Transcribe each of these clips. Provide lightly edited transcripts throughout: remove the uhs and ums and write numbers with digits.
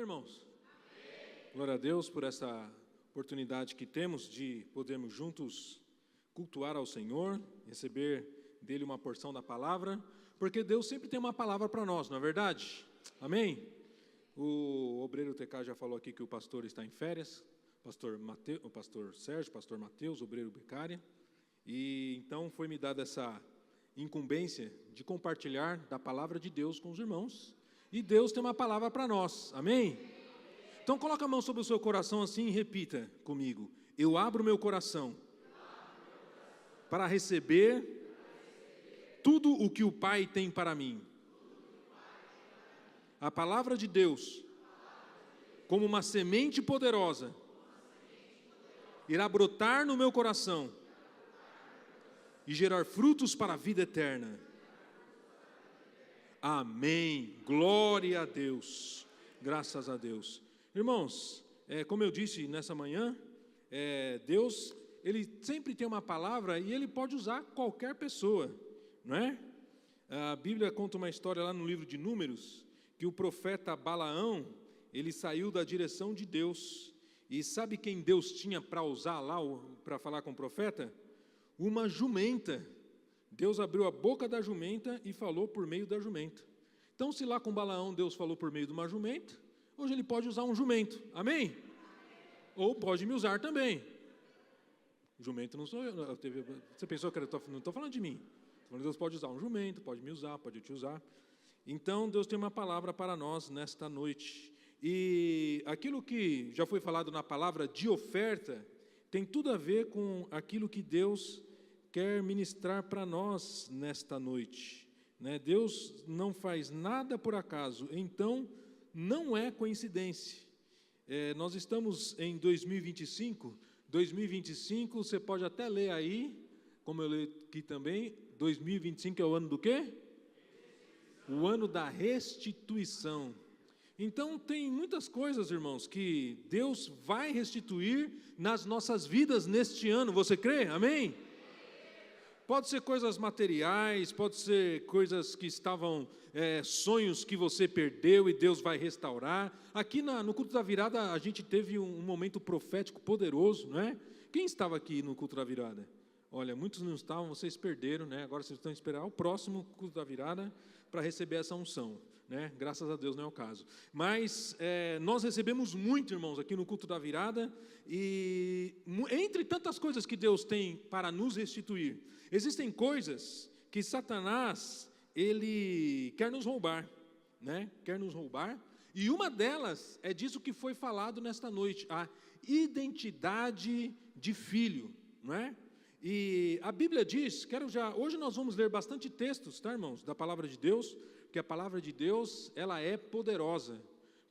irmãos? Amém. Glória a Deus por essa oportunidade que temos de podermos juntos cultuar ao Senhor, receber dele uma porção da palavra, porque Deus sempre tem uma palavra para nós, não é verdade? Amém? O obreiro TK já falou aqui que o pastor está em férias, o pastor Sérgio, pastor Mateus, obreiro Becária, e então foi me dada essa incumbência de compartilhar da palavra de Deus com os irmãos, e Deus tem uma palavra para nós, amém? Então coloca a mão sobre o seu coração assim e repita comigo: eu abro meu coração para receber tudo o que o Pai tem para mim. A palavra de Deus, como uma semente poderosa, irá brotar no meu coração e gerar frutos para a vida eterna. Amém. Glória a Deus. Graças a Deus. Irmãos, como eu disse nessa manhã, Deus, Ele sempre tem uma palavra e Ele pode usar qualquer pessoa, não é? A Bíblia conta uma história lá no livro de Números, que o profeta Balaão, ele saiu da direção de Deus. E sabe quem Deus tinha para usar lá, para falar com o profeta? Uma jumenta. Deus abriu a boca da jumenta e falou por meio da jumenta. Então, se lá com Balaão Deus falou por meio de uma jumenta, hoje Ele pode usar um jumento, amém? Amém. Ou pode me usar também. Jumento não sou eu. Você pensou que não estou falando de mim. Deus pode usar um jumento, pode me usar, pode te usar. Então, Deus tem uma palavra para nós nesta noite. E aquilo que já foi falado na palavra de oferta, tem tudo a ver com aquilo que Deus quer ministrar para nós nesta noite, né? Deus não faz nada por acaso, então não é coincidência. Nós estamos em 2025, você pode até ler aí, como eu leio aqui também, 2025 é o ano do quê? O ano da restituição. Então tem muitas coisas, irmãos, que Deus vai restituir nas nossas vidas neste ano, você crê? Amém? Pode ser coisas materiais, pode ser coisas que estavam, sonhos que você perdeu e Deus vai restaurar. Aqui no culto da virada a gente teve um momento profético poderoso, não é? Quem estava aqui no culto da virada? Olha, muitos não estavam, vocês perderam, né? Agora vocês estão a esperar o próximo culto da virada para receber essa unção, né? Graças a Deus não é o caso. Mas nós recebemos muito, irmãos, aqui no culto da virada, e entre tantas coisas que Deus tem para nos restituir, existem coisas que Satanás, ele quer nos roubar, né? Quer nos roubar, e uma delas é disso que foi falado nesta noite, a identidade de filho, não é? E a Bíblia diz, hoje nós vamos ler bastante textos, tá, irmãos, da palavra de Deus, porque a palavra de Deus, ela é poderosa.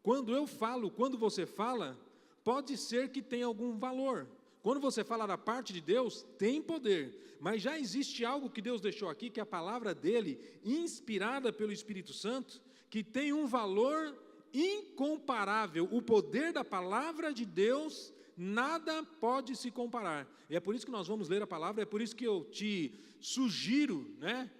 Quando eu falo, quando você fala, pode ser que tenha algum valor. Quando você fala da parte de Deus, tem poder, mas já existe algo que Deus deixou aqui, que é a palavra dele, inspirada pelo Espírito Santo, que tem um valor incomparável. O poder da palavra de Deus, nada pode se comparar. E é por isso que nós vamos ler a palavra, é por isso que eu te sugiro, né,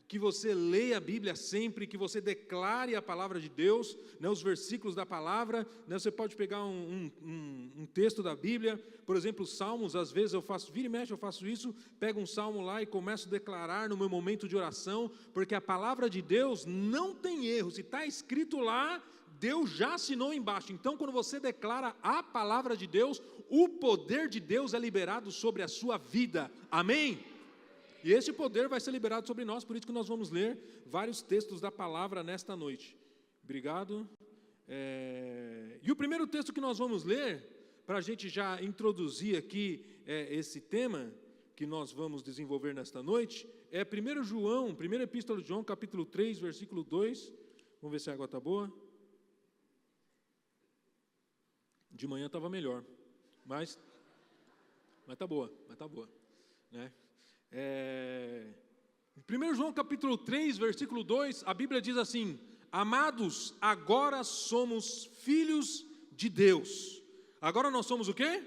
que você leia a Bíblia sempre, que você declare a palavra de Deus, né, os versículos da palavra, né, você pode pegar um texto da Bíblia, por exemplo, Salmos, às vezes eu faço, vira e mexe eu faço isso, pego um salmo lá e começo a declarar no meu momento de oração, porque a palavra de Deus não tem erro, se está escrito lá, Deus já assinou embaixo. Então, quando você declara a palavra de Deus, o poder de Deus é liberado sobre a sua vida, amém? E esse poder vai ser liberado sobre nós, por isso que nós vamos ler vários textos da palavra nesta noite. Obrigado. E o primeiro texto que nós vamos ler, para a gente já introduzir aqui esse tema que nós vamos desenvolver nesta noite, é 1 João, primeira epístola de João, capítulo 3, versículo 2. Vamos ver se a água está boa. De manhã estava melhor, mas está boa, né? 1 João capítulo 3, versículo 2, a Bíblia diz assim: amados, agora somos filhos de Deus. Agora nós somos o quê?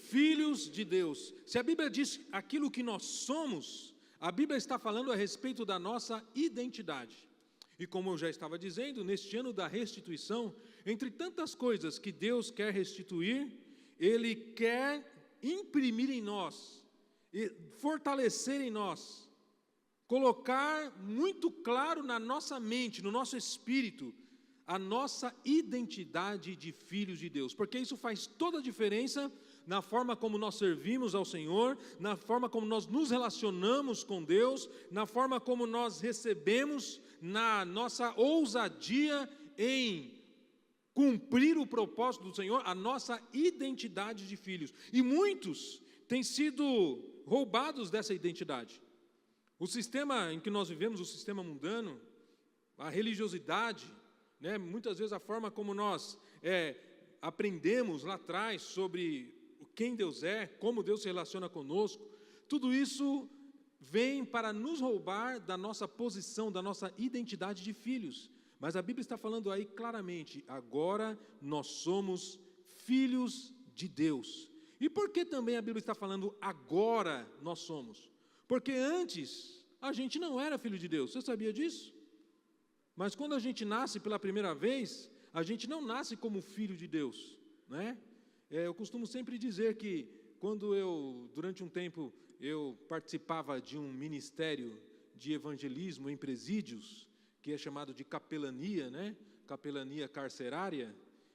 Filhos de Deus. Se a Bíblia diz aquilo que nós somos, a Bíblia está falando a respeito da nossa identidade. E como eu já estava dizendo, neste ano da restituição, entre tantas coisas que Deus quer restituir, Ele quer imprimir em nós, e fortalecer em nós, colocar muito claro na nossa mente, no nosso espírito, a nossa identidade de filhos de Deus, porque isso faz toda a diferença na forma como nós servimos ao Senhor, na forma como nós nos relacionamos com Deus, na forma como nós recebemos, na nossa ousadia em cumprir o propósito do Senhor, a nossa identidade de filhos. E muitos têm sido roubados dessa identidade. O sistema em que nós vivemos, o sistema mundano, a religiosidade, né, muitas vezes a forma como nós aprendemos lá atrás sobre quem Deus é, como Deus se relaciona conosco, tudo isso vem para nos roubar da nossa posição, da nossa identidade de filhos. Mas a Bíblia está falando aí claramente, agora nós somos filhos de Deus. E por que também a Bíblia está falando agora nós somos? Porque antes a gente não era filho de Deus, você sabia disso? Mas quando a gente nasce pela primeira vez, a gente não nasce como filho de Deus, né? Eu costumo sempre dizer que quando durante um tempo, eu participava de um ministério de evangelismo em presídios, que é chamado de capelania, né? Capelania carcerária.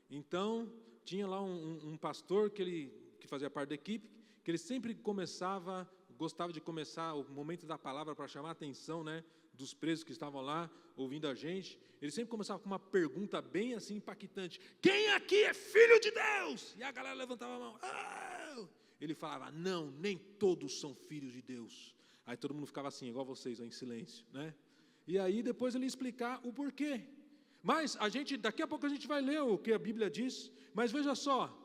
Então, tinha lá um pastor que fazia parte da equipe, que ele sempre gostava de começar o momento da palavra para chamar a atenção, né, dos presos que estavam lá ouvindo a gente. Ele sempre começava com uma pergunta bem assim impactante: quem aqui é filho de Deus? E a galera levantava a mão. Ah! Ele falava: não, nem todos são filhos de Deus. Aí todo mundo ficava assim, igual vocês, ó, em silêncio, né? E aí depois ele ia explicar o porquê. Mas daqui a pouco a gente vai ler o que a Bíblia diz. Mas veja só,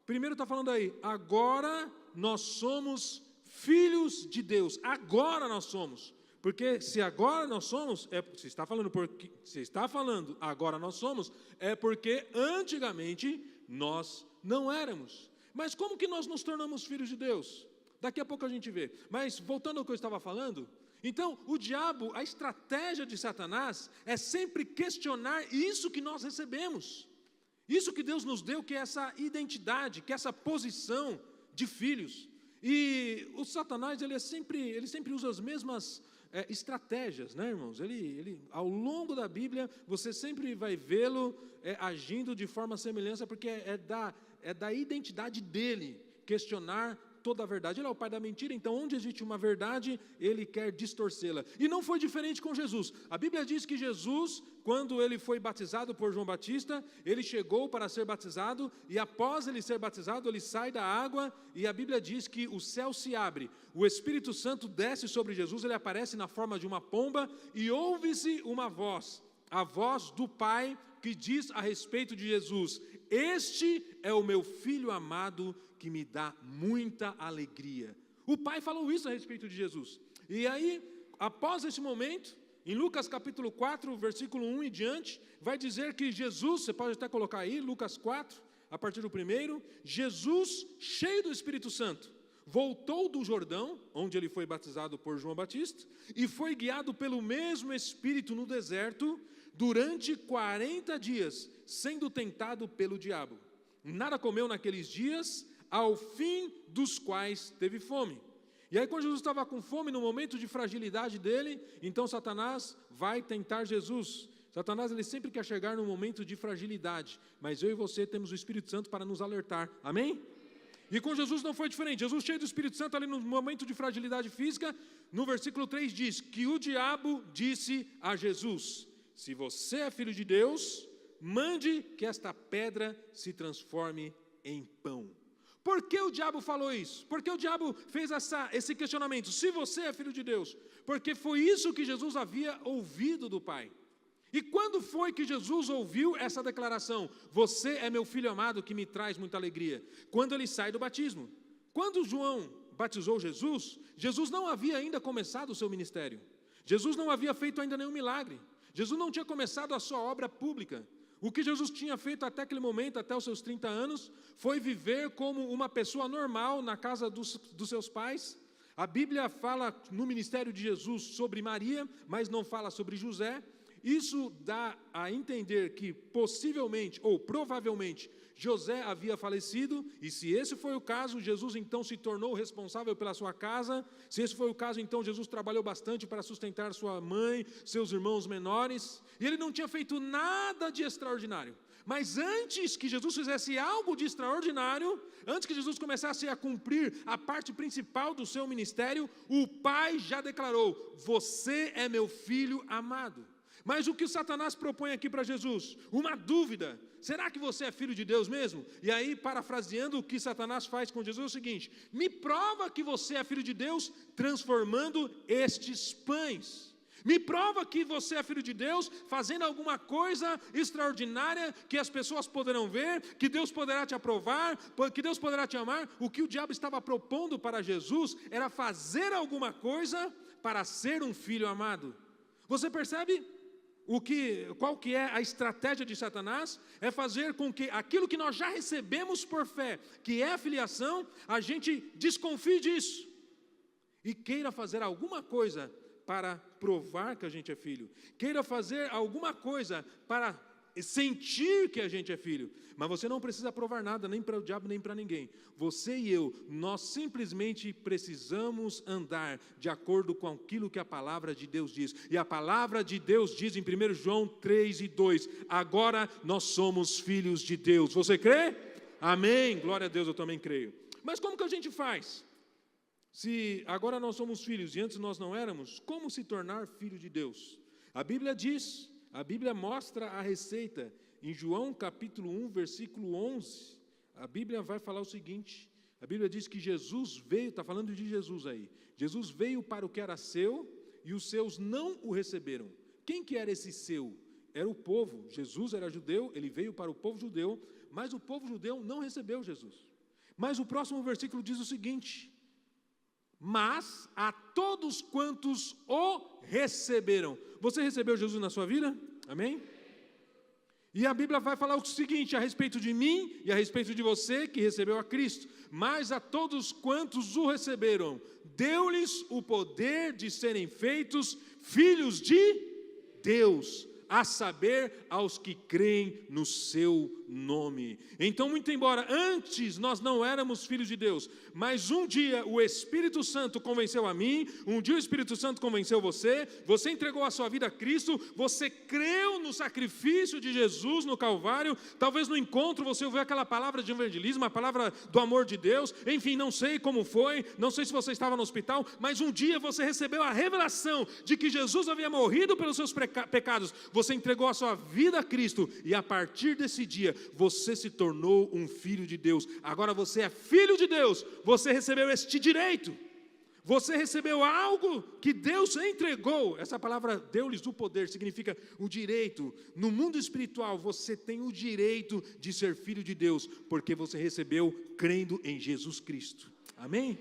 primeiro está falando aí, agora nós somos filhos de Deus. Agora nós somos. Porque se agora nós somos, se está falando agora nós somos, é porque antigamente nós não éramos. Mas como que nós nos tornamos filhos de Deus? Daqui a pouco a gente vê. Mas voltando ao que eu estava falando, então o diabo, a estratégia de Satanás é sempre questionar isso que nós recebemos. Isso que Deus nos deu, que é essa identidade, que é essa posição de filhos. E o Satanás, ele sempre usa as mesmas estratégias, né, irmãos? Ele, ao longo da Bíblia, você sempre vai vê-lo agindo de forma semelhante, porque é da identidade dele questionar toda a verdade. Ele é o pai da mentira, então onde existe uma verdade, ele quer distorcê-la. E não foi diferente com Jesus. A Bíblia diz que Jesus, quando ele foi batizado por João Batista, ele chegou para ser batizado, e após ele ser batizado, ele sai da água, e a Bíblia diz que o céu se abre, o Espírito Santo desce sobre Jesus, ele aparece na forma de uma pomba, e ouve-se uma voz, a voz do Pai, que diz a respeito de Jesus: este é o meu filho amado, que me dá muita alegria. O Pai falou isso a respeito de Jesus. E aí, após esse momento, em Lucas capítulo 4, versículo 1 e diante, vai dizer que Jesus, você pode até colocar aí, Lucas 4, a partir do 1, Jesus, cheio do Espírito Santo, voltou do Jordão, onde ele foi batizado por João Batista, e foi guiado pelo mesmo Espírito no deserto, durante 40 dias, sendo tentado pelo diabo. Nada comeu naqueles dias, ao fim dos quais teve fome. E aí quando Jesus estava com fome, no momento de fragilidade dele, então Satanás vai tentar Jesus. Satanás, ele sempre quer chegar no momento de fragilidade, mas eu e você temos o Espírito Santo para nos alertar, amém? E com Jesus não foi diferente. Jesus, cheio do Espírito Santo, ali no momento de fragilidade física, no versículo 3 diz que o diabo disse a Jesus: se você é filho de Deus, mande que esta pedra se transforme em pão. Por que o diabo falou isso? Por que o diabo fez esse questionamento? Se você é filho de Deus. Porque foi isso que Jesus havia ouvido do Pai. E quando foi que Jesus ouviu essa declaração? Você é meu filho amado, que me traz muita alegria. Quando ele sai do batismo. Quando João batizou Jesus, Jesus não havia ainda começado o seu ministério. Jesus não havia feito ainda nenhum milagre. Jesus não tinha começado a sua obra pública. O que Jesus tinha feito até aquele momento, até os seus 30 anos, foi viver como uma pessoa normal na casa dos seus pais. A Bíblia fala no ministério de Jesus sobre Maria, mas não fala sobre José. Isso dá a entender que possivelmente ou provavelmente José havia falecido, e se esse foi o caso, Jesus então se tornou responsável pela sua casa. Se esse foi o caso, então Jesus trabalhou bastante para sustentar sua mãe, seus irmãos menores, e ele não tinha feito nada de extraordinário. Mas antes que Jesus fizesse algo de extraordinário, antes que Jesus começasse a cumprir a parte principal do seu ministério, o Pai já declarou: você é meu filho amado. Mas o que Satanás propõe aqui para Jesus? Uma dúvida: será que você é filho de Deus mesmo? E aí, parafraseando, o que Satanás faz com Jesus é o seguinte: me prova que você é filho de Deus transformando estes pães. Me prova que você é filho de Deus fazendo alguma coisa extraordinária que as pessoas poderão ver, que Deus poderá te aprovar, que Deus poderá te amar. O que o diabo estava propondo para Jesus era fazer alguma coisa para ser um filho amado. Você percebe? Qual que é a estratégia de Satanás? É fazer com que aquilo que nós já recebemos por fé, que é a filiação, a gente desconfie disso e queira fazer alguma coisa para provar que a gente é filho, queira fazer alguma coisa para sentir que a gente é filho. Mas você não precisa provar nada, nem para o diabo, nem para ninguém. Você e eu, nós simplesmente precisamos andar de acordo com aquilo que a palavra de Deus diz. E a palavra de Deus diz em 1 João 3:2, agora nós somos filhos de Deus. Você crê? Amém, glória a Deus, eu também creio. Mas como que a gente faz? Se agora nós somos filhos e antes nós não éramos, como se tornar filho de Deus? A Bíblia diz, a Bíblia mostra a receita. Em João capítulo 1, versículo 11, a Bíblia vai falar o seguinte: a Bíblia diz que Jesus veio, está falando de Jesus aí, Jesus veio para o que era seu e os seus não o receberam. Quem que era esse seu? Era o povo. Jesus era judeu, ele veio para o povo judeu, mas o povo judeu não recebeu Jesus. Mas o próximo versículo diz o seguinte: mas a todos quantos o receberam. Você recebeu Jesus na sua vida? Amém? E a Bíblia vai falar o seguinte a respeito de mim e a respeito de você que recebeu a Cristo: mas a todos quantos o receberam, deu-lhes o poder de serem feitos filhos de Deus, a saber, aos que creem no seu nome. Então, muito embora antes nós não éramos filhos de Deus, mas um dia o Espírito Santo convenceu a mim, um dia o Espírito Santo convenceu você, você entregou a sua vida a Cristo, você creu no sacrifício de Jesus no Calvário, talvez no encontro você ouviu aquela palavra de evangelismo, a palavra do amor de Deus, enfim, não sei como foi, não sei se você estava no hospital, mas um dia você recebeu a revelação de que Jesus havia morrido pelos seus pecados, você entregou a sua vida a Cristo, e a partir desse dia, você se tornou um filho de Deus. Agora você é filho de Deus, você recebeu este direito, você recebeu algo que Deus entregou. Essa palavra, deu-lhes o poder, significa o direito. No mundo espiritual, você tem o direito de ser filho de Deus, porque você recebeu crendo em Jesus Cristo. Amém?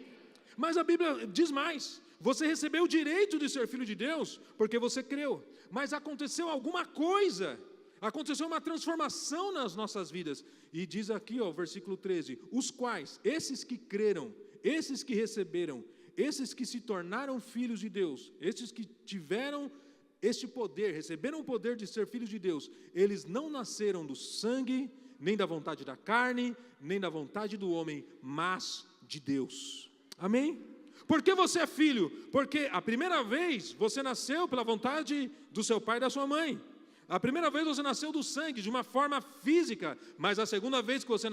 Mas a Bíblia diz mais: você recebeu o direito de ser filho de Deus, porque você creu. Mas aconteceu alguma coisa, aconteceu uma transformação nas nossas vidas. E diz aqui, ó, versículo 13, os quais, esses que creram, esses que receberam, esses que se tornaram filhos de Deus, esses que tiveram este poder, receberam o poder de ser filhos de Deus, eles não nasceram do sangue, nem da vontade da carne, nem da vontade do homem, mas de Deus. Amém? Por que você é filho? Porque a primeira vez você nasceu pela vontade do seu pai e da sua mãe. A primeira vez você nasceu do sangue, de uma forma física, mas a segunda vez que você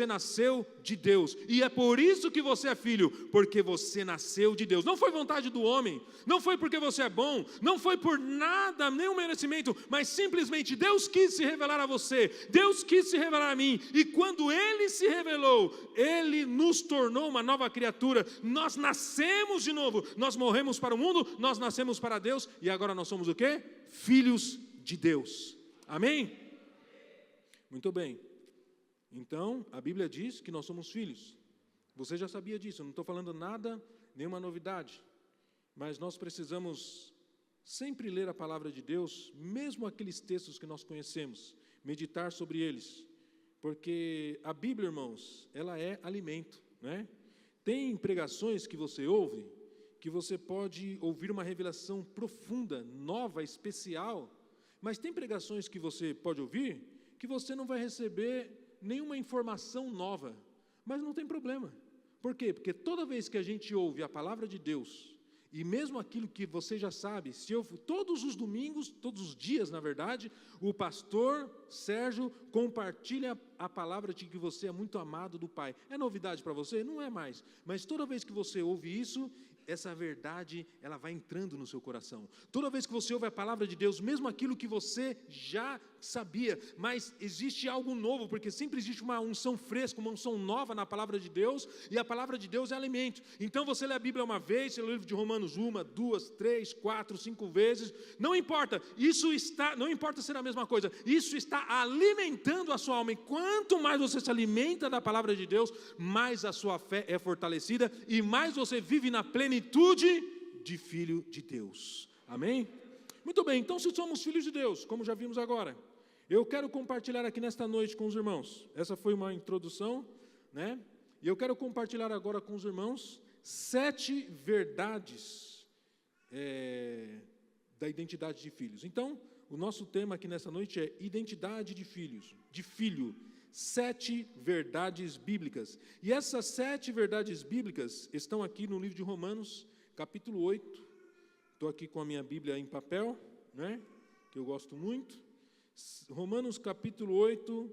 nasceu de Deus. E é por isso que você é filho, porque você nasceu de Deus. Não foi vontade do homem, não foi porque você é bom, não foi por nada, nenhum merecimento, mas simplesmente Deus quis se revelar a você, Deus quis se revelar a mim, e quando Ele se revelou, Ele nos tornou uma nova criatura. Nós nascemos de novo, nós morremos para o mundo, nós nascemos para Deus, e agora nós somos o quê? Filhos de Deus. Amém? Muito bem. Então, a Bíblia diz que nós somos filhos. Você já sabia disso, eu não estou falando nada, nenhuma novidade. Mas nós precisamos sempre ler a palavra de Deus, mesmo aqueles textos que nós conhecemos, meditar sobre eles. Porque a Bíblia, irmãos, ela é alimento, né? Tem pregações que você ouve, que você pode ouvir uma revelação profunda, nova, especial, mas tem pregações que você pode ouvir que você não vai receber nenhuma informação nova, mas não tem problema. Por quê? Porque toda vez que a gente ouve a palavra de Deus, e mesmo aquilo que você já sabe, se eu todos os domingos, todos os dias, na verdade, o pastor Sérgio compartilha a palavra de que você é muito amado do Pai. É novidade para você? Não é mais. Mas toda vez que você ouve isso, essa verdade, ela vai entrando no seu coração. Toda vez que você ouve a palavra de Deus, mesmo aquilo que você já sabia, mas existe algo novo, porque sempre existe uma unção fresca, uma unção nova na palavra de Deus, e a palavra de Deus é alimento. Então você lê a Bíblia uma vez, você lê o livro de Romanos 1, 2, 3, 4, 5 vezes, não importa, não importa ser a mesma coisa, isso está alimentando a sua alma, e quanto mais você se alimenta da palavra de Deus, mais a sua fé é fortalecida, e mais você vive na plenitude de filho de Deus. Amém? Muito bem, então se somos filhos de Deus, como já vimos agora, eu quero compartilhar aqui nesta noite com os irmãos, essa foi uma introdução, né? E eu quero compartilhar agora com os irmãos 7 verdades da identidade de filhos. Então, o nosso tema aqui nessa noite é identidade de filhos, de filho, 7 verdades bíblicas. E essas 7 verdades bíblicas estão aqui no livro de Romanos, capítulo 8. Estou aqui com a minha Bíblia em papel, né? Que eu gosto muito. Romanos capítulo 8,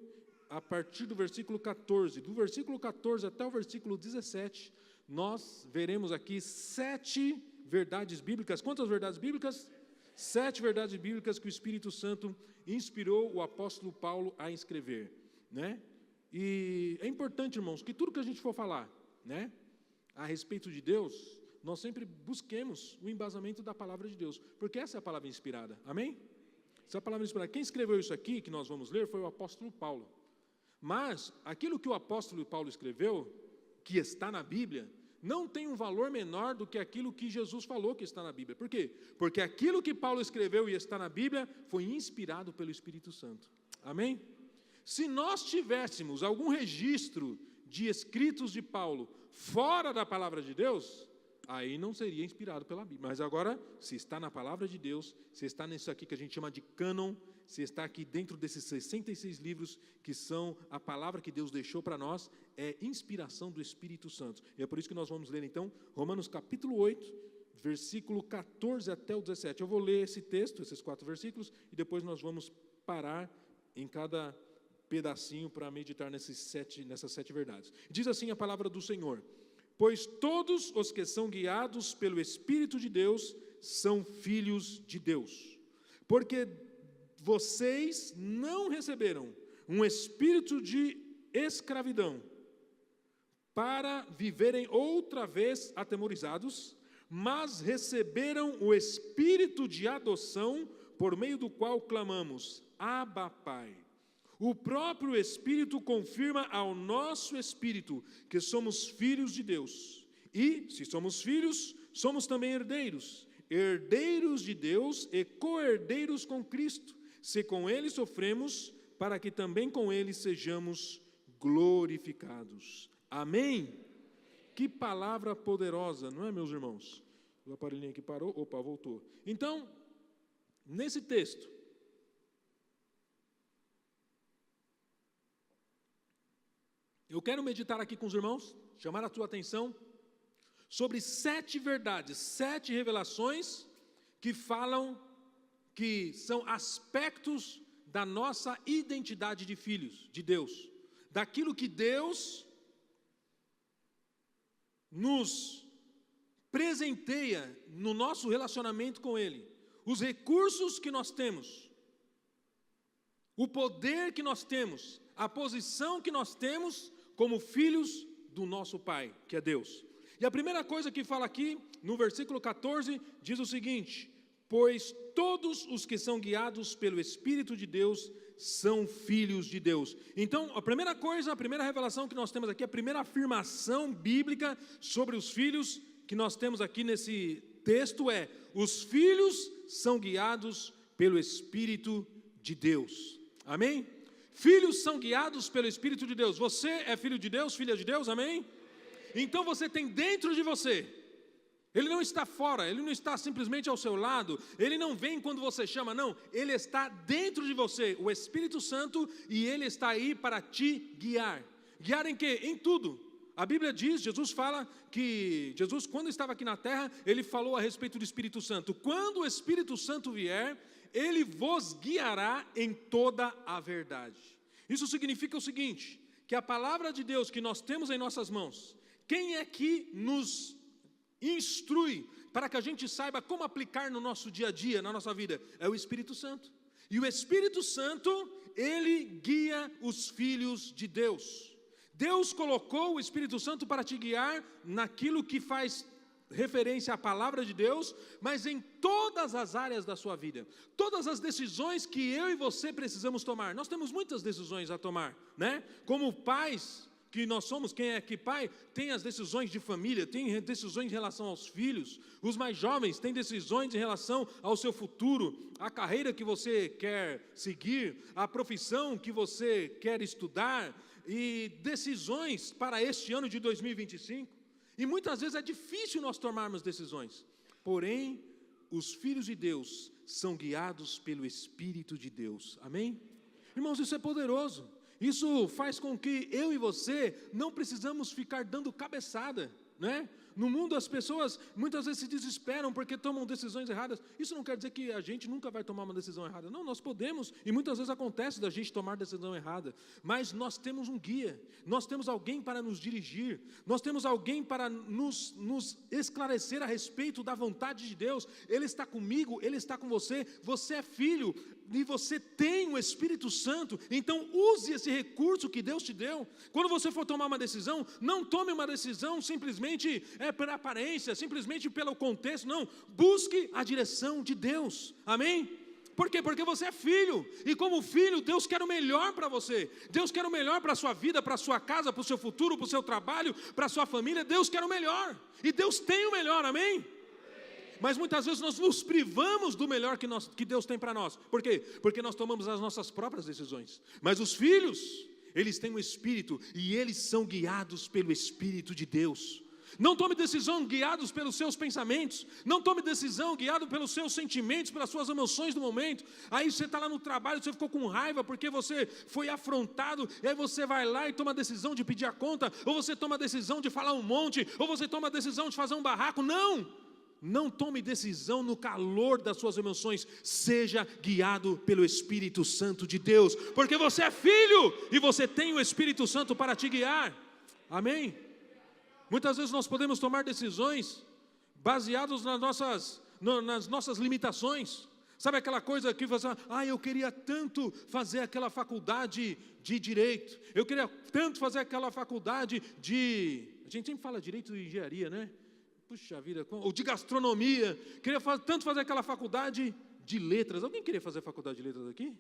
a partir do versículo 14. Do versículo 14 até o versículo 17, nós veremos aqui 7 verdades bíblicas. Quantas verdades bíblicas? 7 verdades bíblicas que o Espírito Santo inspirou o apóstolo Paulo a escrever, né? E é importante, irmãos, que tudo que a gente for falar, né, a respeito de Deus, nós sempre busquemos o embasamento da palavra de Deus, porque essa é a palavra inspirada, amém? Essa é a palavra inspirada. Quem escreveu isso aqui, que nós vamos ler, foi o apóstolo Paulo. Mas, aquilo que o apóstolo Paulo escreveu, que está na Bíblia, não tem um valor menor do que aquilo que Jesus falou que está na Bíblia. Por quê? Porque aquilo que Paulo escreveu e está na Bíblia, foi inspirado pelo Espírito Santo, amém? Se nós tivéssemos algum registro de escritos de Paulo fora da palavra de Deus, aí não seria inspirado pela Bíblia. Mas agora, se está na palavra de Deus, se está nisso aqui que a gente chama de cânon, se está aqui dentro desses 66 livros que são a palavra que Deus deixou para nós, é inspiração do Espírito Santo. E é por isso que nós vamos ler então Romanos capítulo 8, versículo 14 até o 17. Eu vou ler esse texto, esses 4 versículos, e depois nós vamos parar em cada pedacinho para meditar nessas 7 verdades. Diz assim a palavra do Senhor: pois todos os que são guiados pelo Espírito de Deus são filhos de Deus. Porque vocês não receberam um espírito de escravidão para viverem outra vez atemorizados, mas receberam o espírito de adoção, por meio do qual clamamos: Abba, Pai. O próprio Espírito confirma ao nosso espírito que somos filhos de Deus. E, se somos filhos, somos também herdeiros, herdeiros de Deus e co-herdeiros com Cristo, se com Ele sofremos, para que também com Ele sejamos glorificados. Amém? Que palavra poderosa, não é, meus irmãos? O aparelhinho aqui parou, opa, voltou. Então, nesse texto, eu quero meditar aqui com os irmãos, chamar a tua atenção sobre 7 verdades, 7 revelações que falam, que são aspectos da nossa identidade de filhos de Deus, daquilo que Deus nos presenteia no nosso relacionamento com Ele, os recursos que nós temos, o poder que nós temos, a posição que nós temos como filhos do nosso Pai, que é Deus. E a primeira coisa que fala aqui, no versículo 14, diz o seguinte: pois todos os que são guiados pelo Espírito de Deus são filhos de Deus. Então, a primeira coisa, a primeira revelação que nós temos aqui, a primeira afirmação bíblica sobre os filhos que nós temos aqui nesse texto é: os filhos são guiados pelo Espírito de Deus. Amém? Filhos são guiados pelo Espírito de Deus. Você é filho de Deus, filha de Deus, amém? Então você tem dentro de você Ele não está fora, Ele não está simplesmente ao seu lado, Ele não vem quando você chama, não, Ele está dentro de você, o Espírito Santo, e Ele está aí para te guiar. Guiar em quê? Em tudo. A Bíblia diz, Jesus fala que, Jesus quando estava aqui na terra, Ele falou a respeito do Espírito Santo. Quando o Espírito Santo vier, Ele vos guiará em toda a verdade. Isso significa o seguinte, que a palavra de Deus que nós temos em nossas mãos, quem é que nos instrui para que a gente saiba como aplicar no nosso dia a dia, na nossa vida? É o Espírito Santo. E o Espírito Santo, ele guia os filhos de Deus. Deus colocou o Espírito Santo para te guiar naquilo que faz referência à palavra de Deus, mas em todas as áreas da sua vida. Todas as decisões que eu e você precisamos tomar. Nós temos muitas decisões a tomar, né? Como pais que nós somos, quem é que pai, tem as decisões de família, tem decisões em relação aos filhos. Os mais jovens têm decisões em relação ao seu futuro, a carreira que você quer seguir, a profissão que você quer estudar, e decisões para este ano de 2025. E muitas vezes é difícil nós tomarmos decisões. Porém, os filhos de Deus são guiados pelo Espírito de Deus. Amém? Irmãos, isso é poderoso. Isso faz com que eu e você não precisamos ficar dando cabeçada, né? No mundo as pessoas muitas vezes se desesperam porque tomam decisões erradas. Isso não quer dizer que a gente nunca vai tomar uma decisão errada. Não, nós podemos, e muitas vezes acontece da gente tomar decisão errada. Mas nós temos um guia, nós temos alguém para nos dirigir, nós temos alguém para nos esclarecer a respeito da vontade de Deus. Ele está comigo, Ele está com você, você é filho, e você tem o Espírito Santo, então use esse recurso que Deus te deu. Quando você for tomar uma decisão, não tome uma decisão simplesmente pela aparência, simplesmente pelo contexto, não, busque a direção de Deus, amém? Por quê? Porque você é filho, e como filho, Deus quer o melhor para você, Deus quer o melhor para a sua vida, para a sua casa, para o seu futuro, para o seu trabalho, para a sua família. Deus quer o melhor, e Deus tem o melhor, amém? Mas muitas vezes nós nos privamos do melhor que Deus tem para nós. Por quê? Porque nós tomamos as nossas próprias decisões. Mas os filhos, eles têm um Espírito, e eles são guiados pelo Espírito de Deus. Não tome decisão guiados pelos seus pensamentos, não tome decisão guiado pelos seus sentimentos, pelas suas emoções do momento. Aí você está lá no trabalho, você ficou com raiva porque você foi afrontado, e aí você vai lá e toma a decisão de pedir a conta, ou você toma a decisão de falar um monte, ou você toma a decisão de fazer um barraco. Não tome decisão no calor das suas emoções, seja guiado pelo Espírito Santo de Deus, porque você é filho, e você tem o Espírito Santo para te guiar, amém? Muitas vezes nós podemos tomar decisões baseadas nas nossas limitações. Sabe aquela coisa que você fala, eu queria tanto fazer aquela faculdade de Direito, eu queria tanto fazer aquela faculdade de... A gente sempre fala Direito e Engenharia, né? Puxa vida, ou de Gastronomia, queria tanto fazer aquela faculdade de Letras. Alguém queria fazer faculdade de Letras aqui?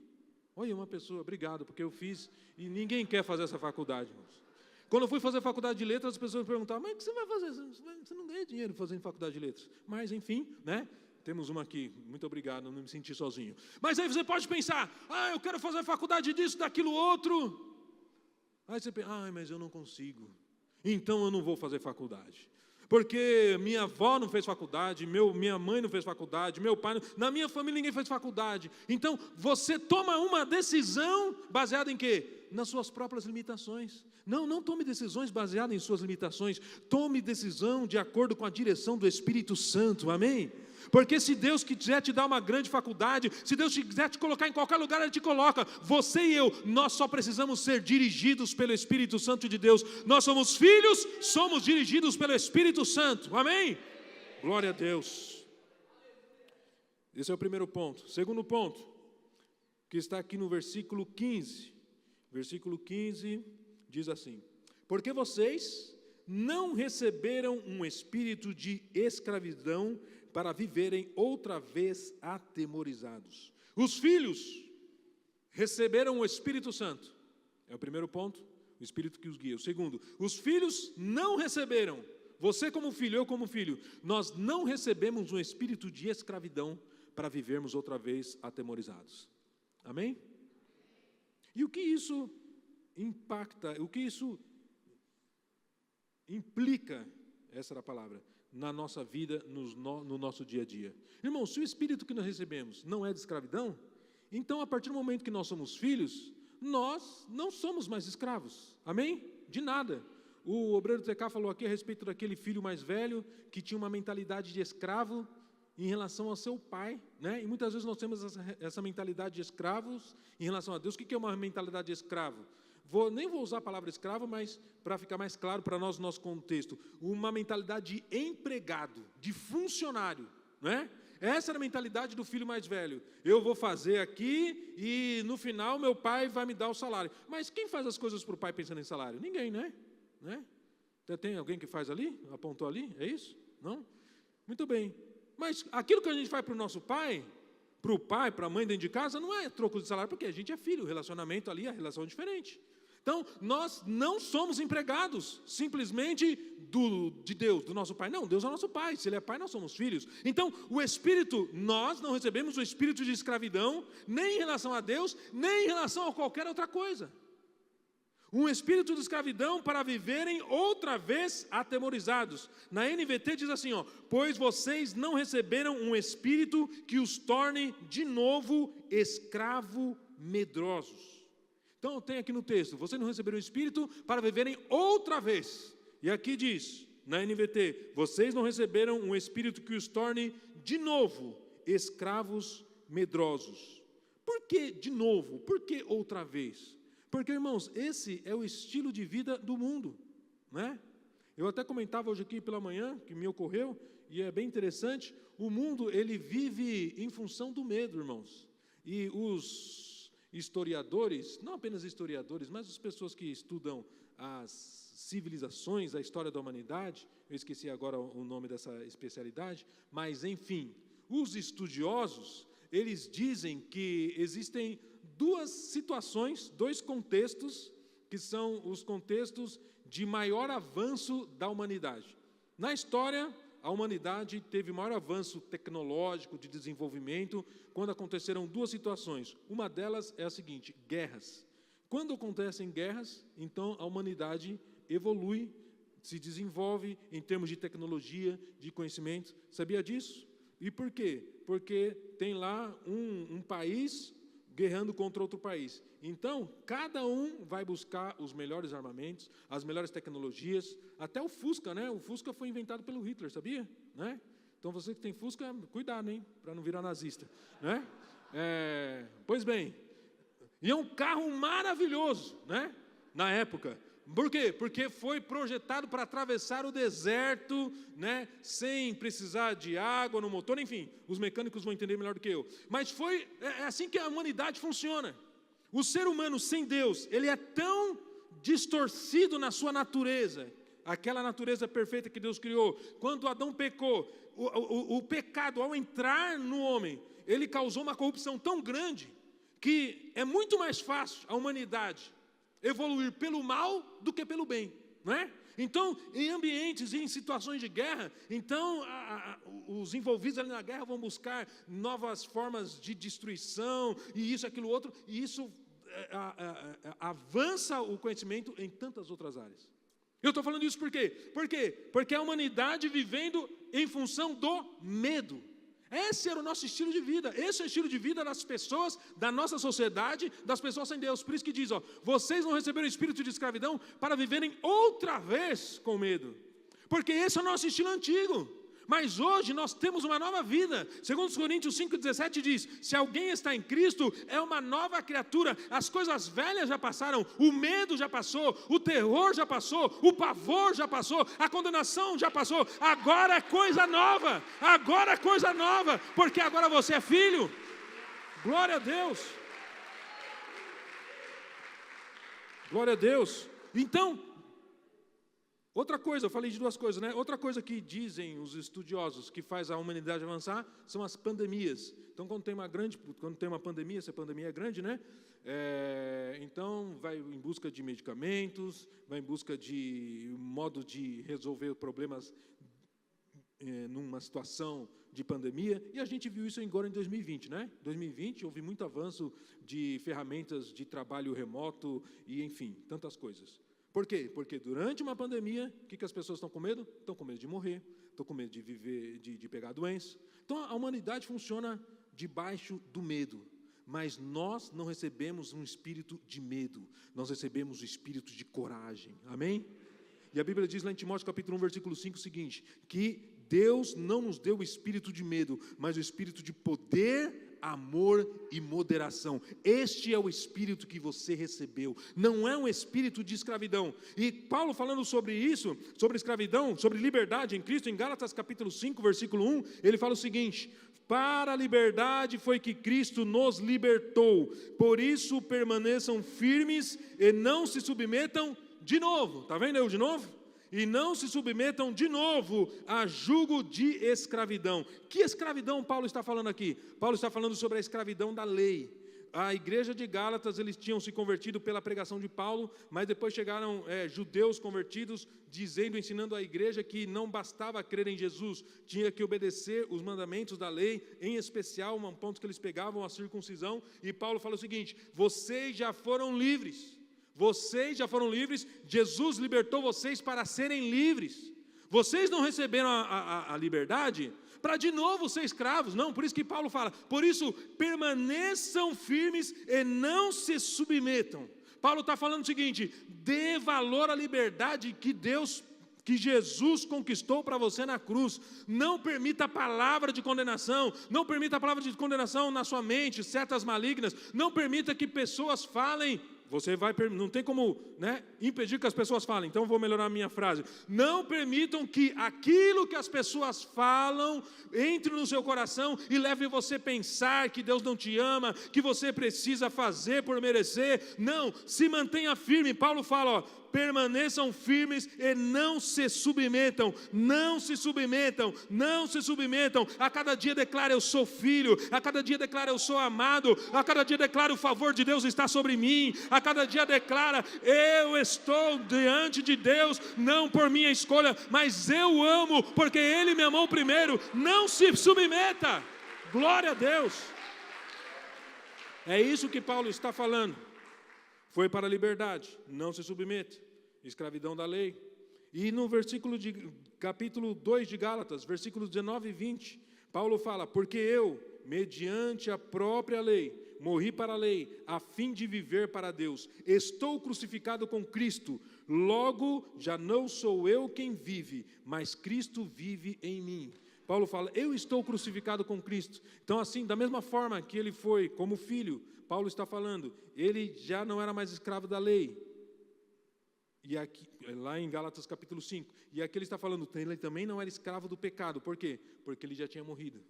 Olha, uma pessoa, obrigado, porque eu fiz, e ninguém quer fazer essa faculdade, irmãos. Quando eu fui fazer faculdade de Letras, as pessoas me perguntavam, mas o que você vai fazer? Você não ganha dinheiro fazendo faculdade de Letras. Mas, enfim, né? Temos uma aqui, muito obrigado, não me senti sozinho. Mas aí você pode pensar, eu quero fazer faculdade disso, daquilo, outro. Aí você pensa, mas eu não consigo, então eu não vou fazer faculdade. Porque minha avó não fez faculdade, minha mãe não fez faculdade, meu pai não, na minha família ninguém fez faculdade. Então você toma uma decisão baseada em quê? Nas suas próprias limitações. Não tome decisões baseadas em suas limitações, tome decisão de acordo com a direção do Espírito Santo, amém? Porque se Deus quiser te dar uma grande faculdade, se Deus quiser te colocar em qualquer lugar, Ele te coloca. Você e eu, nós só precisamos ser dirigidos pelo Espírito Santo de Deus. Nós somos filhos, somos dirigidos pelo Espírito Santo, amém? Glória a Deus. Esse é o primeiro ponto. Segundo ponto, que está aqui no versículo 15. Versículo 15 diz assim: porque vocês não receberam um espírito de escravidão para viverem outra vez atemorizados. Os filhos receberam o Espírito Santo. É o primeiro ponto, o Espírito que os guia. O segundo, os filhos não receberam. Você como filho, eu como filho, nós não recebemos um espírito de escravidão para vivermos outra vez atemorizados. Amém? E o que isso impacta, o que isso implica, essa era a palavra, na nossa vida, no nosso dia a dia. Irmão, se o espírito que nós recebemos não é de escravidão, então a partir do momento que nós somos filhos, nós não somos mais escravos, amém? De nada. O obreiro TK falou aqui a respeito daquele filho mais velho, que tinha uma mentalidade de escravo em relação ao seu pai, né? E muitas vezes nós temos essa mentalidade de escravos em relação a Deus. O que é uma mentalidade de escravo? Nem vou usar a palavra escravo, mas para ficar mais claro para nós, no nosso contexto, uma mentalidade de empregado, de funcionário, né? Essa era a mentalidade do filho mais velho. Eu vou fazer aqui e no final meu pai vai me dar o salário. Mas quem faz as coisas para o pai pensando em salário? Ninguém, né? Tem alguém que faz ali? Apontou ali? É isso? Não? Muito bem. Mas aquilo que a gente faz para o nosso pai, para a mãe dentro de casa, não é troco de salário, porque a gente é filho, o relacionamento ali, a relação é diferente. Então, nós não somos empregados simplesmente de Deus, do nosso Pai. Não, Deus é nosso Pai. Se Ele é Pai, nós somos filhos. Então, o Espírito, nós não recebemos o Espírito de escravidão, nem em relação a Deus, nem em relação a qualquer outra coisa. Um espírito de escravidão para viverem outra vez atemorizados. Na NVT diz assim, pois vocês não receberam um espírito que os torne de novo escravo medrosos. Então tem aqui no texto, vocês não receberam um espírito para viverem outra vez. E aqui diz, na NVT, vocês não receberam um espírito que os torne de novo escravos medrosos. Por que de novo? Por que outra vez? Porque, irmãos, esse é o estilo de vida do mundo, né? Eu até comentava hoje aqui pela manhã, que me ocorreu, e é bem interessante, o mundo, ele vive em função do medo, irmãos. E os historiadores, não apenas historiadores, mas as pessoas que estudam as civilizações, a história da humanidade, eu esqueci agora o nome dessa especialidade, mas, enfim, os estudiosos, eles dizem que existem duas situações, dois contextos, que são os contextos de maior avanço da humanidade. Na história, a humanidade teve maior avanço tecnológico, de desenvolvimento, quando aconteceram duas situações. Uma delas é a seguinte, guerras. Quando acontecem guerras, então a humanidade evolui, se desenvolve em termos de tecnologia, de conhecimento. Sabia disso? E por quê? Porque tem lá um país guerrando contra outro país. Então, cada um vai buscar os melhores armamentos, as melhores tecnologias, até o Fusca, né? O Fusca foi inventado pelo Hitler, sabia? Né? Então, você que tem Fusca, cuidado, hein? Para não virar nazista, né? Pois bem, e é um carro maravilhoso, né? Na época. Por quê? Porque foi projetado para atravessar o deserto, né, sem precisar de água no motor, enfim, os mecânicos vão entender melhor do que eu. Mas é assim que a humanidade funciona. O ser humano sem Deus, ele é tão distorcido na sua natureza, aquela natureza perfeita que Deus criou. Quando Adão pecou, o pecado, ao entrar no homem, ele causou uma corrupção tão grande, que é muito mais fácil a humanidade evoluir pelo mal do que pelo bem, não é? Então, em ambientes e em situações de guerra, então os envolvidos ali na guerra vão buscar novas formas de destruição, e isso, aquilo, outro, e isso avança o conhecimento em tantas outras áreas. Eu estou falando isso por quê? Por quê? Porque a humanidade vivendo em função do medo. Esse era o nosso estilo de vida, esse é o estilo de vida das pessoas, da nossa sociedade, das pessoas sem Deus. Por isso que diz, vocês não receberam o espírito de escravidão para viverem outra vez com medo. Porque esse é o nosso estilo antigo. Mas hoje nós temos uma nova vida. Segundo Coríntios 5,17 diz, se alguém está em Cristo, é uma nova criatura. As coisas velhas já passaram, o medo já passou, o terror já passou, o pavor já passou, a condenação já passou. Agora é coisa nova, porque agora você é filho. Glória a Deus. Glória a Deus. Então, outra coisa, eu falei de duas coisas, né? Outra coisa que dizem os estudiosos que faz a humanidade avançar são as pandemias. Então, quando tem uma pandemia, se a pandemia é grande, né? Então, vai em busca de medicamentos, vai em busca de modo de resolver problemas numa situação de pandemia, e a gente viu isso agora em 2020, né? Em 2020 houve muito avanço de ferramentas de trabalho remoto e, enfim, tantas coisas. Por quê? Porque durante uma pandemia, o que as pessoas estão com medo? Estão com medo de morrer, estão com medo de viver, de pegar doença. Então a humanidade funciona debaixo do medo. Mas nós não recebemos um espírito de medo, nós recebemos o espírito de coragem, amém? E a Bíblia diz lá em Timóteo capítulo 1, versículo 5 o seguinte, que Deus não nos deu o espírito de medo, mas o espírito de poder, amor e moderação. Este é o espírito que você recebeu, não é um espírito de escravidão. E Paulo falando sobre isso, sobre escravidão, sobre liberdade em Cristo, em Gálatas capítulo 5, versículo 1, ele fala o seguinte: para a liberdade foi que Cristo nos libertou, por isso permaneçam firmes e não se submetam de novo, está vendo eu de novo? E não se submetam de novo a jugo de escravidão. Que escravidão Paulo está falando aqui? Paulo está falando sobre a escravidão da lei. A igreja de Gálatas, eles tinham se convertido pela pregação de Paulo, mas depois chegaram judeus convertidos, ensinando à igreja que não bastava crer em Jesus, tinha que obedecer os mandamentos da lei, em especial um ponto que eles pegavam, a circuncisão, e Paulo fala o seguinte: vocês já foram livres, Jesus libertou vocês para serem livres, vocês não receberam a liberdade para de novo ser escravos, não, por isso que Paulo fala, por isso permaneçam firmes e não se submetam. Paulo está falando o seguinte: dê valor à liberdade que Jesus conquistou para você na cruz, não permita a palavra de condenação, não permita a palavra de condenação na sua mente, setas malignas, não permita que pessoas falem. Não tem como impedir que as pessoas falem, então vou melhorar a minha frase. Não permitam que aquilo que as pessoas falam entre no seu coração e leve você a pensar que Deus não te ama, que você precisa fazer por merecer. Não, se mantenha firme. Paulo fala, permaneçam firmes e não se submetam, a cada dia declara: eu sou filho, a cada dia declara: eu sou amado, a cada dia declara: o favor de Deus está sobre mim, a cada dia declara: eu estou diante de Deus, não por minha escolha, mas eu amo, porque Ele me amou primeiro. Não se submeta, glória a Deus. É isso que Paulo está falando. Foi para a liberdade, não se submeta, escravidão da lei. E no capítulo 2 de Gálatas, versículos 19 e 20, Paulo fala: porque eu, mediante a própria lei, morri para a lei, a fim de viver para Deus. Estou crucificado com Cristo, logo já não sou eu quem vive, mas Cristo vive em mim. Paulo fala: eu estou crucificado com Cristo. Então assim, da mesma forma que ele foi como filho, Paulo está falando, ele já não era mais escravo da lei. E aqui, lá em Gálatas capítulo 5, e aqui ele está falando, ele também não era escravo do pecado. Por quê? Porque ele já tinha morrido.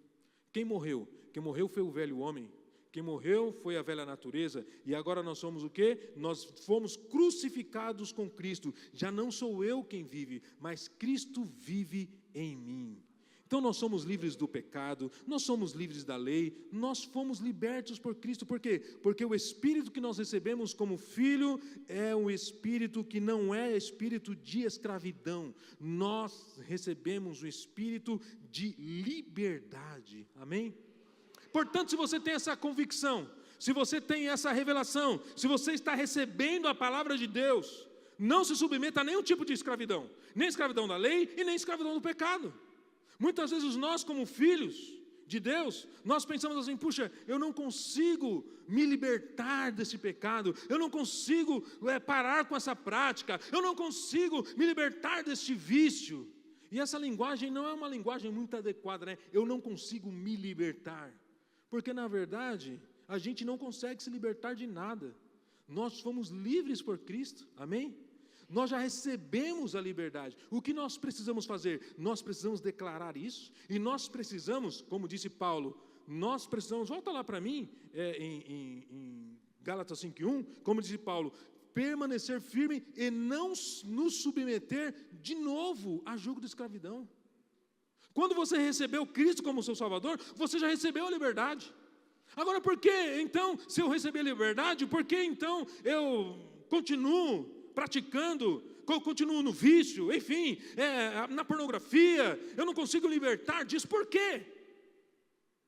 Quem morreu? Quem morreu foi o velho homem. Quem morreu foi a velha natureza. E agora nós somos o quê? Nós fomos crucificados com Cristo. Já não sou eu quem vive, mas Cristo vive em mim. Então nós somos livres do pecado, nós somos livres da lei, nós fomos libertos por Cristo. Por quê? Porque o Espírito que nós recebemos como filho é um Espírito que não é Espírito de escravidão. Nós recebemos o Espírito de liberdade. Amém? Portanto, se você tem essa convicção, se você tem essa revelação, se você está recebendo a palavra de Deus, não se submeta a nenhum tipo de escravidão, nem escravidão da lei e nem escravidão do pecado. Muitas vezes nós, como filhos de Deus, nós pensamos assim: puxa, eu não consigo me libertar desse pecado, eu não consigo parar com essa prática, eu não consigo me libertar deste vício. E essa linguagem não é uma linguagem muito adequada, né? Eu não consigo me libertar, porque na verdade a gente não consegue se libertar de nada. Nós fomos livres por Cristo, amém? Nós já recebemos a liberdade. O que nós precisamos fazer? Nós precisamos declarar isso. E nós precisamos, como disse Paulo, nós precisamos, volta lá para mim, em Gálatas 5:1, como disse Paulo, permanecer firme e não nos submeter de novo a jugo de escravidão. Quando você recebeu Cristo como seu Salvador, você já recebeu a liberdade. Agora, por que então, se eu receber a liberdade, por que então eu continuo praticando, continuo no vício, enfim, na pornografia, eu não consigo libertar disso? Por quê?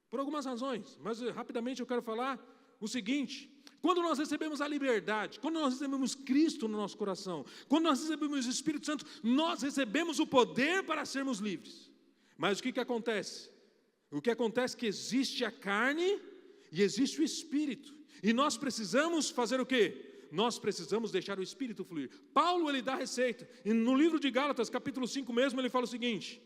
Por algumas razões, mas rapidamente eu quero falar o seguinte: Quando nós recebemos a liberdade, quando nós recebemos Cristo no nosso coração, quando nós recebemos o Espírito Santo, nós recebemos o poder para sermos livres. Mas o que acontece? O que acontece é que existe a carne e existe o Espírito. E nós precisamos fazer o quê? Nós precisamos deixar o Espírito fluir. Paulo, ele dá a receita. E no livro de Gálatas, capítulo 5 mesmo, ele fala o seguinte: